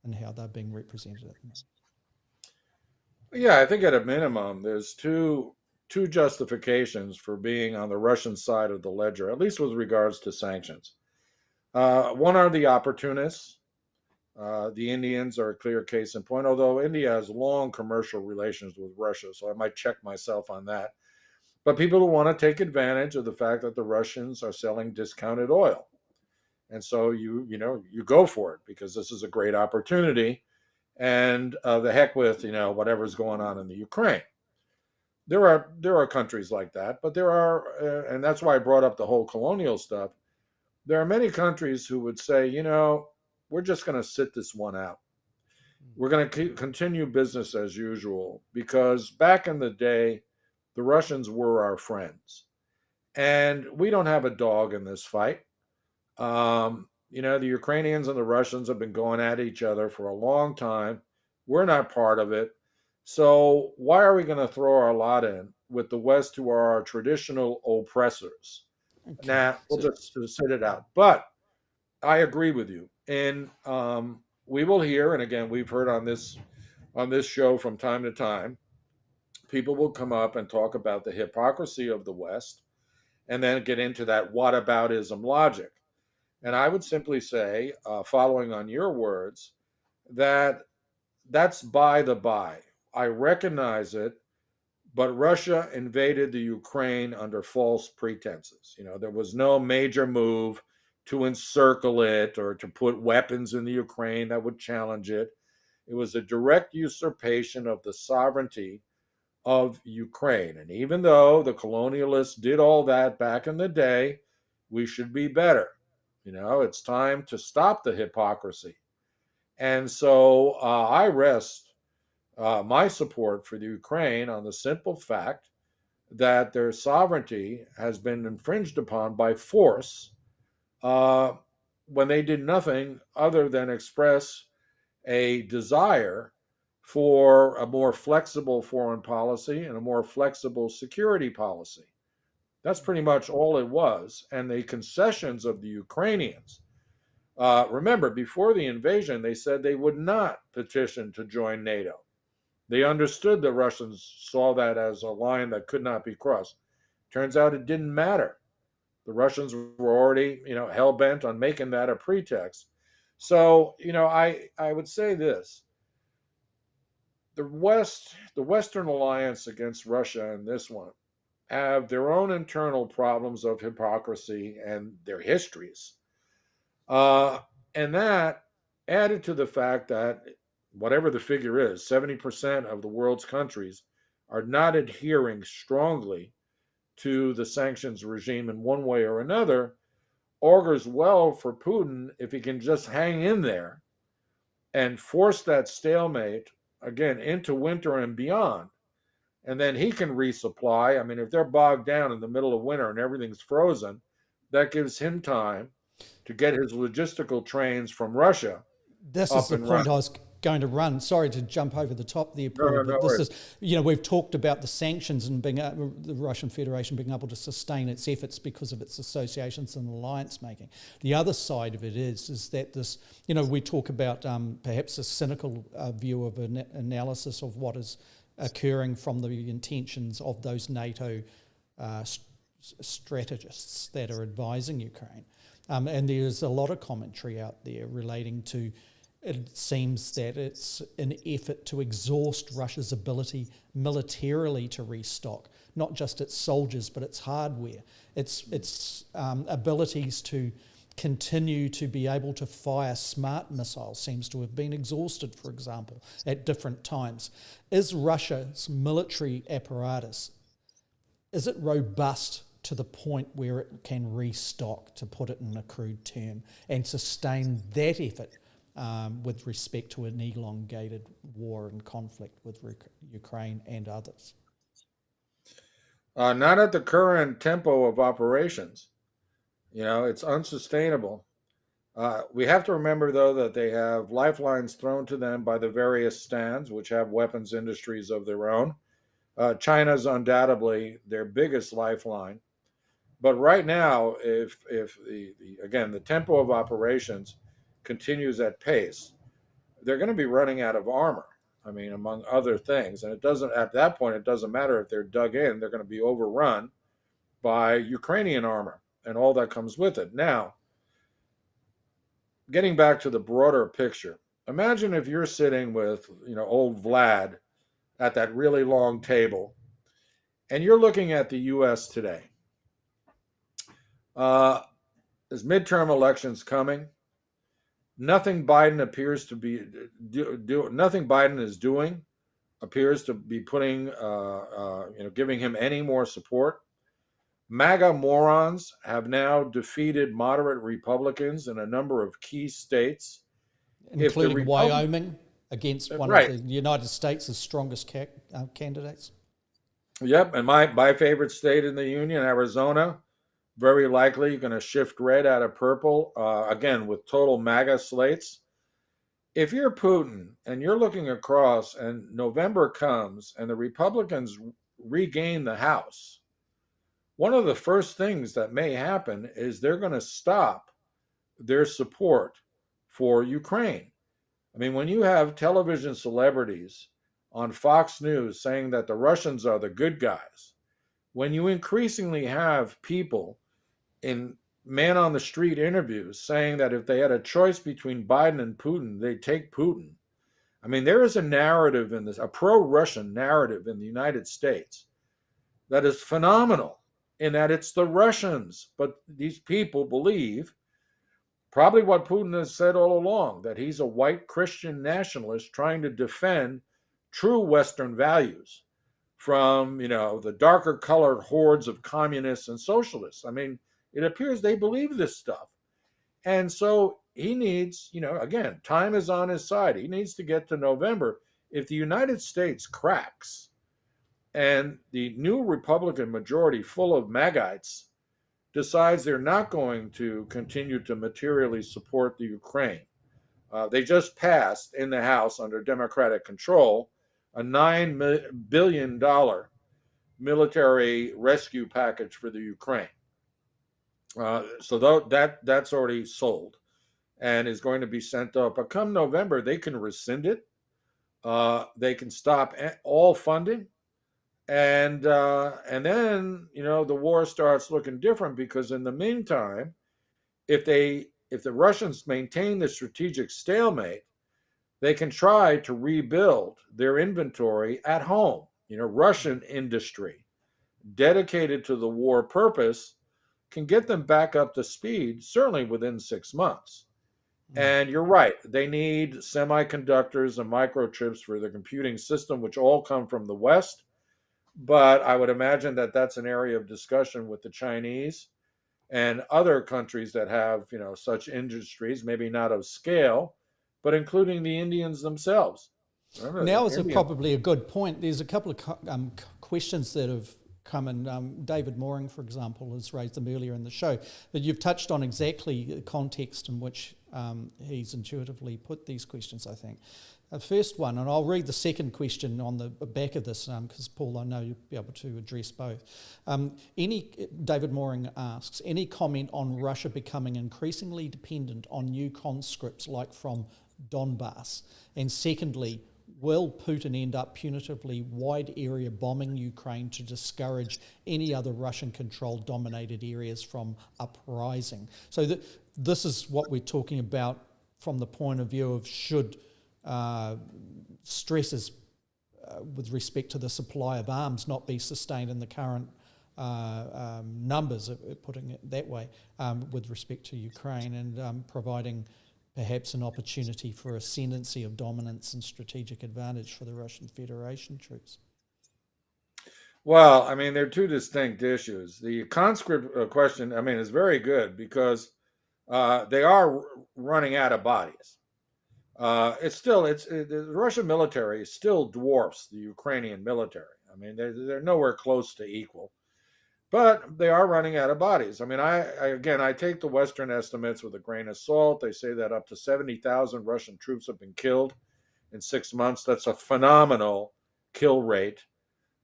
and how they're being represented. yeah, I think at a minimum, there's two justifications for being on the Russian side of the ledger, at least with regards to sanctions. One are the opportunists. The Indians are a clear case in point, although India has long commercial relations with Russia, so I might check myself on that. But people who want to take advantage of the fact that the Russians are selling discounted oil. And so you go for it because this is a great opportunity. And the heck with, whatever's going on in the Ukraine. There are countries like that, but there are, and that's why I brought up the whole colonial stuff. There are many countries who would say, we're just going to sit this one out. We're going to continue business as usual, because back in the day, the Russians were our friends. And we don't have a dog in this fight. The Ukrainians and the Russians have been going at each other for a long time. We're not part of it. So why are we going to throw our lot in with the West, who are our traditional oppressors? Okay. Nah, we'll just sit it out. But I agree with you. And we will hear, and again, we've heard on this show from time to time, people will come up and talk about the hypocrisy of the West and then get into that whataboutism logic. And I would simply say, following on your words, that's by the by. I recognize it, but Russia invaded the Ukraine under false pretenses. There was no major move to encircle it or to put weapons in the Ukraine that would challenge it. It was a direct usurpation of the sovereignty of Ukraine. And even though the colonialists did all that back in the day, we should be better. It's time to stop the hypocrisy. And so I rest my support for the Ukraine on the simple fact that their sovereignty has been infringed upon by force when they did nothing other than express a desire for a more flexible foreign policy and a more flexible security policy. That's pretty much all it was. And the concessions of the Ukrainians, remember, before the invasion, they said they would not petition to join NATO. They understood the Russians saw that as a line that could not be crossed. Turns out it didn't matter. The Russians were already, hell bent on making that a pretext. So, I would say this: the Western alliance against Russia and this one have their own internal problems of hypocrisy and their histories. And that added to the fact that whatever the figure is, 70% of the world's countries are not adhering strongly to the sanctions regime in one way or another, augurs well for Putin if he can just hang in there and force that stalemate again into winter and beyond. And then he can resupply. I mean, if they're bogged down in the middle of winter and everything's frozen, that gives him time to get his logistical trains from Russia. This is the point I was going to run. Sorry to jump over the top there, Paul, but this is, we've talked about the sanctions and the Russian Federation being able to sustain its efforts because of its associations and alliance making. The other side of it is that this, we talk about perhaps a cynical view of an analysis of what is occurring from the intentions of those NATO strategists that are advising Ukraine. And there's a lot of commentary out there relating to, it seems that it's an effort to exhaust Russia's ability militarily to restock, not just its soldiers, but its hardware, its abilities to continue to be able to fire smart missiles seems to have been exhausted, for example, at different times. Is Russia's military apparatus, is it robust to the point where it can restock, to put it in a crude term, and sustain that effort with respect to an elongated war and conflict with Ukraine and others? Not at the current tempo of operations. It's unsustainable. We have to remember, though, that they have lifelines thrown to them by the various stands, which have weapons industries of their own. China's undoubtedly their biggest lifeline. But right now, if the tempo of operations continues at pace, they're going to be running out of armor. I mean, among other things. And at that point, it doesn't matter if they're dug in, they're going to be overrun by Ukrainian armor and all that comes with it. Now, getting back to the broader picture, imagine if you're sitting with, old Vlad at that really long table, and you're looking at the U.S. today. There's midterm elections coming. Nothing Biden appears to be nothing Biden is doing appears to be putting, giving him any more support. MAGA morons have now defeated moderate Republicans in a number of key states, including Wyoming, against one of the United States' strongest candidates. Yep, and my favorite state in the union, Arizona, very likely going to shift red out of purple, again, with total MAGA slates. If you're Putin and you're looking across and November comes and the Republicans regain the House, one of the first things that may happen is they're going to stop their support for Ukraine. I mean, when you have television celebrities on Fox News saying that the Russians are the good guys, when you increasingly have people in man on the street interviews saying that if they had a choice between Biden and Putin, they'd take Putin. I mean, there is a narrative in this, a pro-Russian narrative in the United States that is phenomenal in that it's the Russians. But these people believe probably what Putin has said all along, that he's a white Christian nationalist trying to defend true Western values from, the darker colored hordes of communists and socialists. I mean, it appears they believe this stuff. And so he needs, again, time is on his side. He needs to get to November. If the United States cracks and the new Republican majority full of MAGites decides they're not going to continue to materially support the Ukraine, They just passed in the House under Democratic control a $9 billion military rescue package for the Ukraine. So that's already sold and is going to be sent up. But come November, they can rescind it. They can stop all funding, and then the war starts looking different, because in the meantime, if the Russians maintain the strategic stalemate, they can try to rebuild their inventory at home. Russian industry dedicated to the war purpose can get them back up to speed, certainly within 6 months. And you're right, they need semiconductors and microchips for the computing system, which all come from the West. But I would imagine that that's an area of discussion with the Chinese and other countries that have, such industries, maybe not of scale, but including the Indians themselves. Now is probably a good point. There's a couple of questions that have come in. David Mooring, for example, has raised them earlier in the show. But you've touched on exactly the context in which he's intuitively put these questions, I think. The first one, and I'll read the second question on the back of this, because Paul, I know you'll be able to address both. David Mooring asks, any comment on Russia becoming increasingly dependent on new conscripts like from Donbass? And secondly, will Putin end up punitively wide area bombing Ukraine to discourage any other Russian-controlled dominated areas from uprising? So this is what we're talking about from the point of view of should stresses with respect to the supply of arms not be sustained in the current numbers, putting it that way, with respect to Ukraine, and providing perhaps an opportunity for ascendancy of dominance and strategic advantage for the Russian Federation troops? Well, I mean, they're two distinct issues. The conscript question, I mean, is very good, because they are running out of bodies. The Russian military still dwarfs the Ukrainian military. I mean, they're nowhere close to equal, but they are running out of bodies. I mean, I take the Western estimates with a grain of salt. They say that up to 70,000 Russian troops have been killed in 6 months. That's a phenomenal kill rate.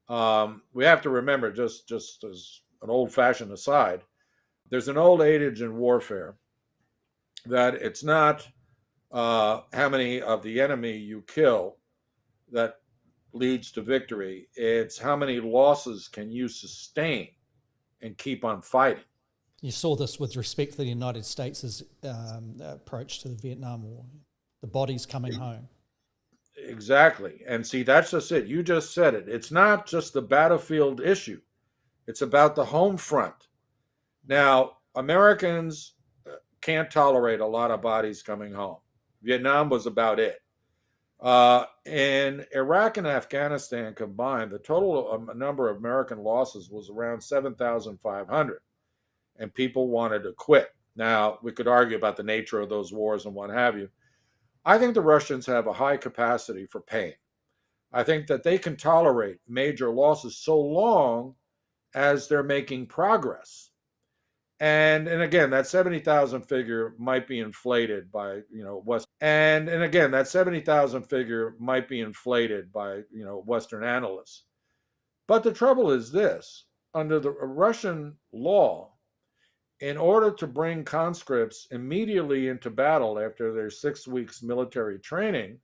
We have to remember, just as an old-fashioned aside, there's an old adage in warfare that it's not how many of the enemy you kill that leads to victory. It's how many losses can you sustain and keep on fighting. You saw this with respect to the United States' approach to the Vietnam War, the bodies coming home. Exactly. And see, that's just it. You just said it. It's not just the battlefield issue. It's about the home front. Now, Americans can't tolerate a lot of bodies coming home. Vietnam was about it. In Iraq and Afghanistan combined, the total number of American losses was around 7,500, and people wanted to quit. Now, we could argue about the nature of those wars and what have you. I think the Russians have a high capacity for pain. I think that they can tolerate major losses so long as they're making progress. And again, that 70,000 figure might be inflated by, that 70,000 figure might be inflated by, Western analysts. But the trouble is this: under the Russian law, in order to bring conscripts immediately into battle after their 6 weeks military training,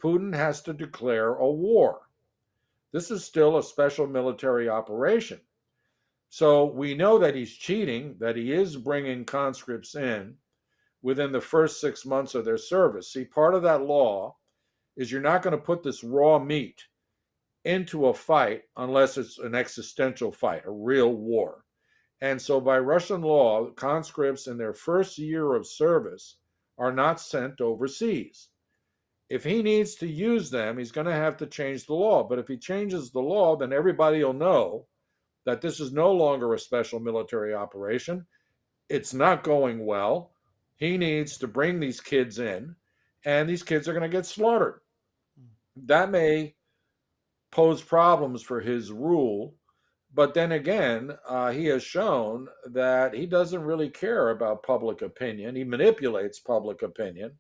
Putin has to declare a war. This is still a special military operation. So we know that he's cheating, that he is bringing conscripts in within the first 6 months of their service. See, part of that law is you're not going to put this raw meat into a fight unless it's an existential fight, a real war. And so by Russian law, conscripts in their first year of service are not sent overseas. If he needs to use them, he's going to have to change the law. But if he changes the law, then everybody will know that this is no longer a special military operation. It's not going well. He needs to bring these kids in, and these kids are going to get slaughtered. That may pose problems for his rule, but then again, he has shown that he doesn't really care about public opinion. He manipulates public opinion,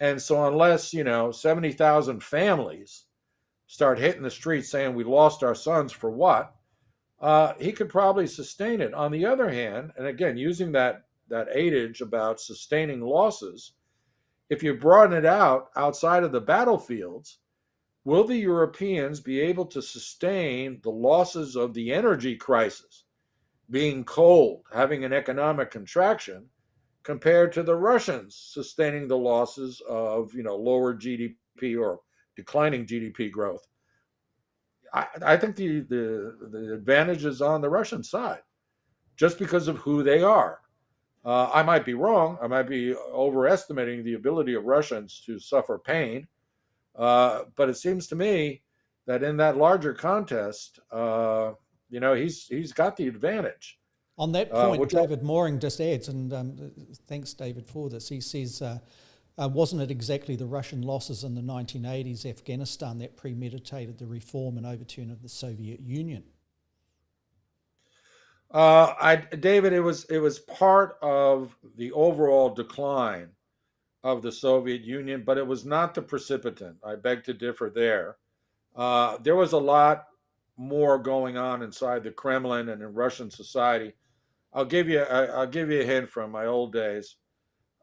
And so unless, 70,000 families start hitting the streets saying we lost our sons for what, he could probably sustain it. On the other hand, and again, using that adage about sustaining losses, if you broaden it out outside of the battlefields, will the Europeans be able to sustain the losses of the energy crisis, being cold, having an economic contraction, compared to the Russians sustaining the losses of lower GDP or declining GDP growth? I think the advantage is on the Russian side, just because of who they are. I might be wrong. I might be overestimating the ability of Russians to suffer pain. But it seems to me that in that larger contest, he's got the advantage. On that point, David Mooring just adds, and thanks, David, for this. He says, wasn't it exactly the Russian losses in the 1980s, Afghanistan, that premeditated the reform and overturn of the Soviet Union? David, it was part of the overall decline of the Soviet Union, but it was not the precipitant. I beg to differ there. There was a lot more going on inside the Kremlin and in Russian society. I'll give you a hint from my old days.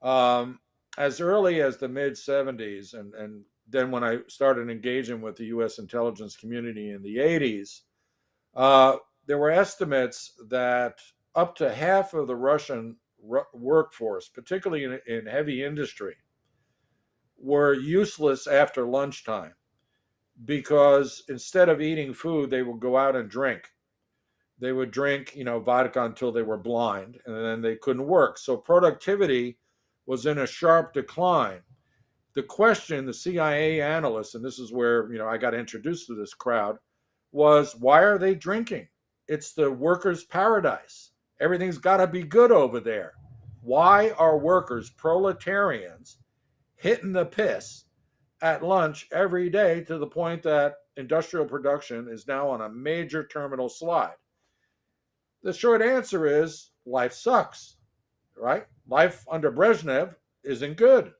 As early as the mid 70s, and then when I started engaging with the U.S. intelligence community in the 80s, there were estimates that up to half of the Russian workforce, particularly in heavy industry, were useless after lunchtime, because instead of eating food, they would go out and drink. They would drink, vodka until they were blind, and then they couldn't work. So productivity was in a sharp decline. The question, the CIA analysts, and this is where I got introduced to this crowd, was, why are they drinking? It's the workers' paradise. Everything's got to be good over there. Why are workers, proletarians, hitting the piss at lunch every day to the point that industrial production is now on a major terminal slide? The short answer is life sucks, right? Life under Brezhnev isn't good.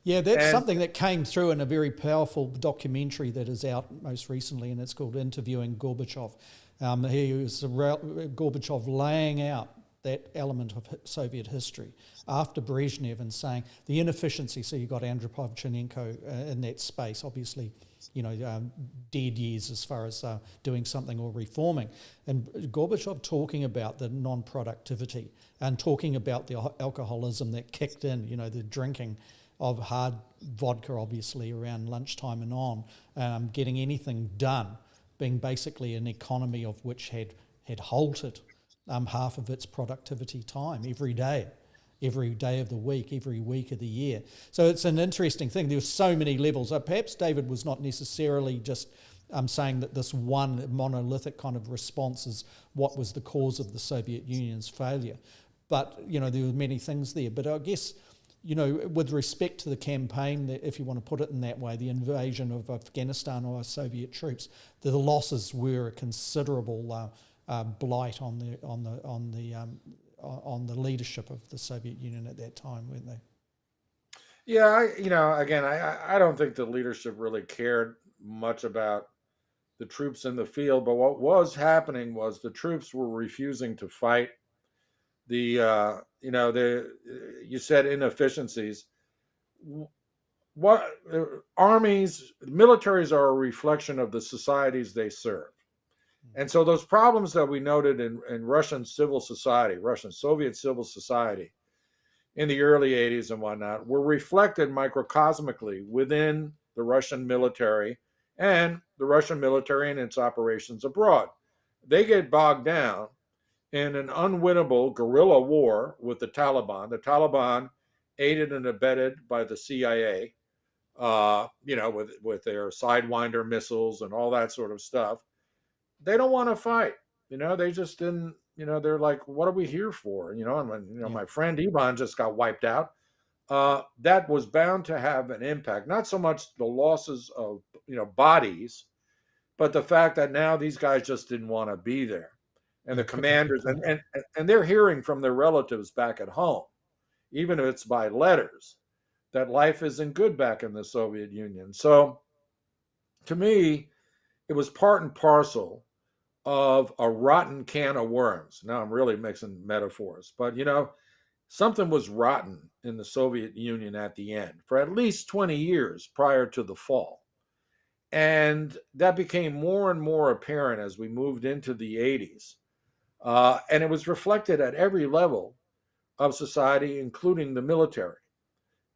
Yeah, that's something that came through in a very powerful documentary that is out most recently, and it's called Interviewing Gorbachev. He was Gorbachev laying out that element of Soviet history after Brezhnev and saying the inefficiency. So you got Andropov, Chernenko in that space, obviously, dead years as far as doing something or reforming. And Gorbachev talking about the non-productivity and talking about the alcoholism that kicked in, the drinking of hard vodka, obviously, around lunchtime and on, getting anything done, being basically an economy of which had halted half of its productivity time every day of the week, every week of the year. So it's an interesting thing. There's so many levels. Perhaps David was not necessarily just saying that this one monolithic kind of response is what was the cause of the Soviet Union's failure. But, there were many things there. But I guess, with respect to the campaign, if you want to put it in that way, the invasion of Afghanistan by Soviet troops, the losses were a considerable blight on the leadership of the Soviet Union at that time, weren't they? Yeah, I don't think the leadership really cared much about the troops in the field, but what was happening was the troops were refusing to fight. You said inefficiencies. What militaries are a reflection of the societies they serve. And so those problems that we noted in Russian civil society, Russian Soviet civil society in the early 80s and whatnot, were reflected microcosmically within the Russian military and its operations abroad. They get bogged down in an unwinnable guerrilla war with the Taliban. The Taliban, aided and abetted by the CIA, with their Sidewinder missiles and all that sort of stuff. They don't want to fight. They just didn't, they're like, what are we here for? And when, my friend Ivan just got wiped out, that was bound to have an impact. Not so much the losses of, bodies, but the fact that now these guys just didn't want to be there. And the commanders, and they're hearing from their relatives back at home, even if it's by letters, that life isn't good back in the Soviet Union. So to me, it was part and parcel of a rotten can of worms. Now I'm really mixing metaphors, but something was rotten in the Soviet Union at the end for at least 20 years prior to the fall. And that became more and more apparent as we moved into the 80s. And it was reflected at every level of society, including the military.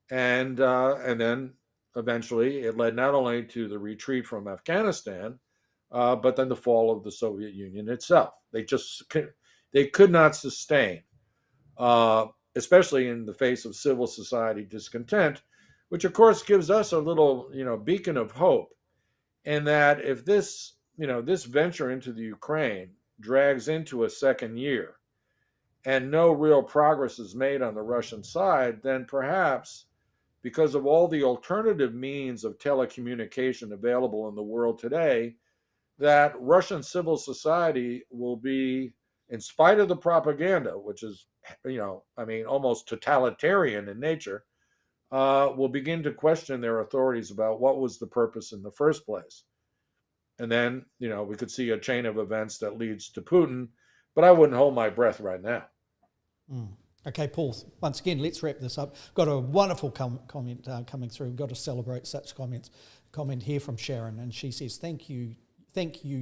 And then eventually it led not only to the retreat from Afghanistan, but then the fall of the Soviet Union itself. They could not sustain, especially in the face of civil society discontent, which of course gives us a little beacon of hope. And that if this venture into the Ukraine drags into a second year and no real progress is made on the Russian side, then perhaps because of all the alternative means of telecommunication available in the world today, that Russian civil society will be, in spite of the propaganda, which is, almost totalitarian in nature, will begin to question their authorities about what was the purpose in the first place. And then, we could see a chain of events that leads to Putin, but I wouldn't hold my breath right now. Okay, Paul, once again, let's wrap this up. Got a wonderful comment coming through. We've got to celebrate such comments. Comment here from Sharon, and she says, thank you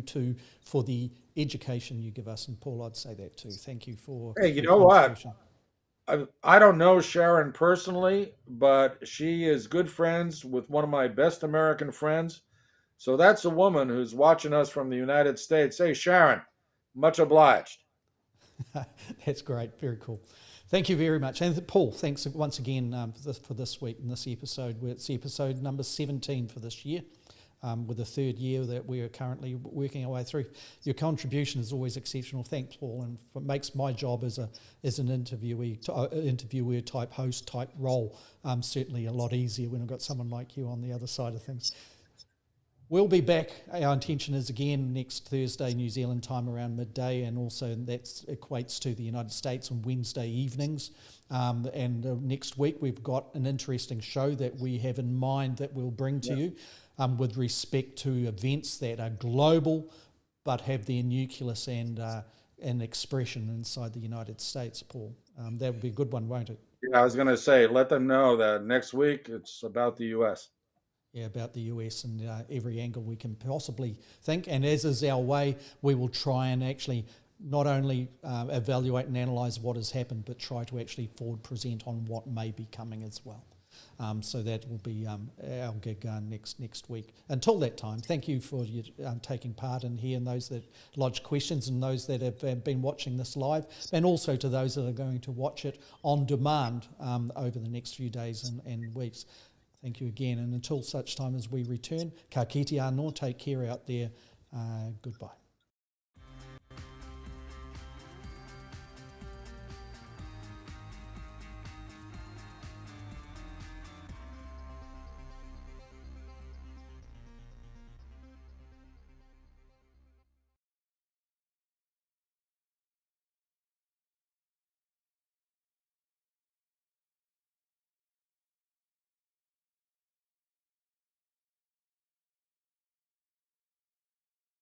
too for the education you give us. And Paul, I'd say that too. Thank you for Hey, you know what? I don't know Sharon personally, but she is good friends with one of my best American friends. So that's a woman who's watching us from the United States. Hey, Sharon, much obliged. That's great. Very cool. Thank you very much. And Paul, thanks once again for this week and this episode. It's episode number 17 for this year, with the third year that we are currently working our way through. Your contribution is always exceptional. Thanks, Paul, and it makes my job as an interviewer type host type role certainly a lot easier when I've got someone like you on the other side of things. We'll be back. Our intention is again next Thursday, New Zealand time around midday, and also that equates to the United States on Wednesday evenings. Next week we've got an interesting show that we have in mind that we'll bring to you with respect to events that are global but have their nucleus and expression inside the United States, Paul. That would be a good one, won't it? Yeah, I was going to say, let them know that next week it's about the U.S. Yeah, about the US and every angle we can possibly think. And as is our way, we will try and actually not only evaluate and analyse what has happened, but try to actually forward present on what may be coming as well. So that will be our gig next week. Until that time, thank you for your, taking part in here, and those that lodge questions, and those that have been watching this live, and also to those that are going to watch it on demand over the next few days and weeks. Thank you again, and until such time as we return, ka kite anō, take care out there. Goodbye.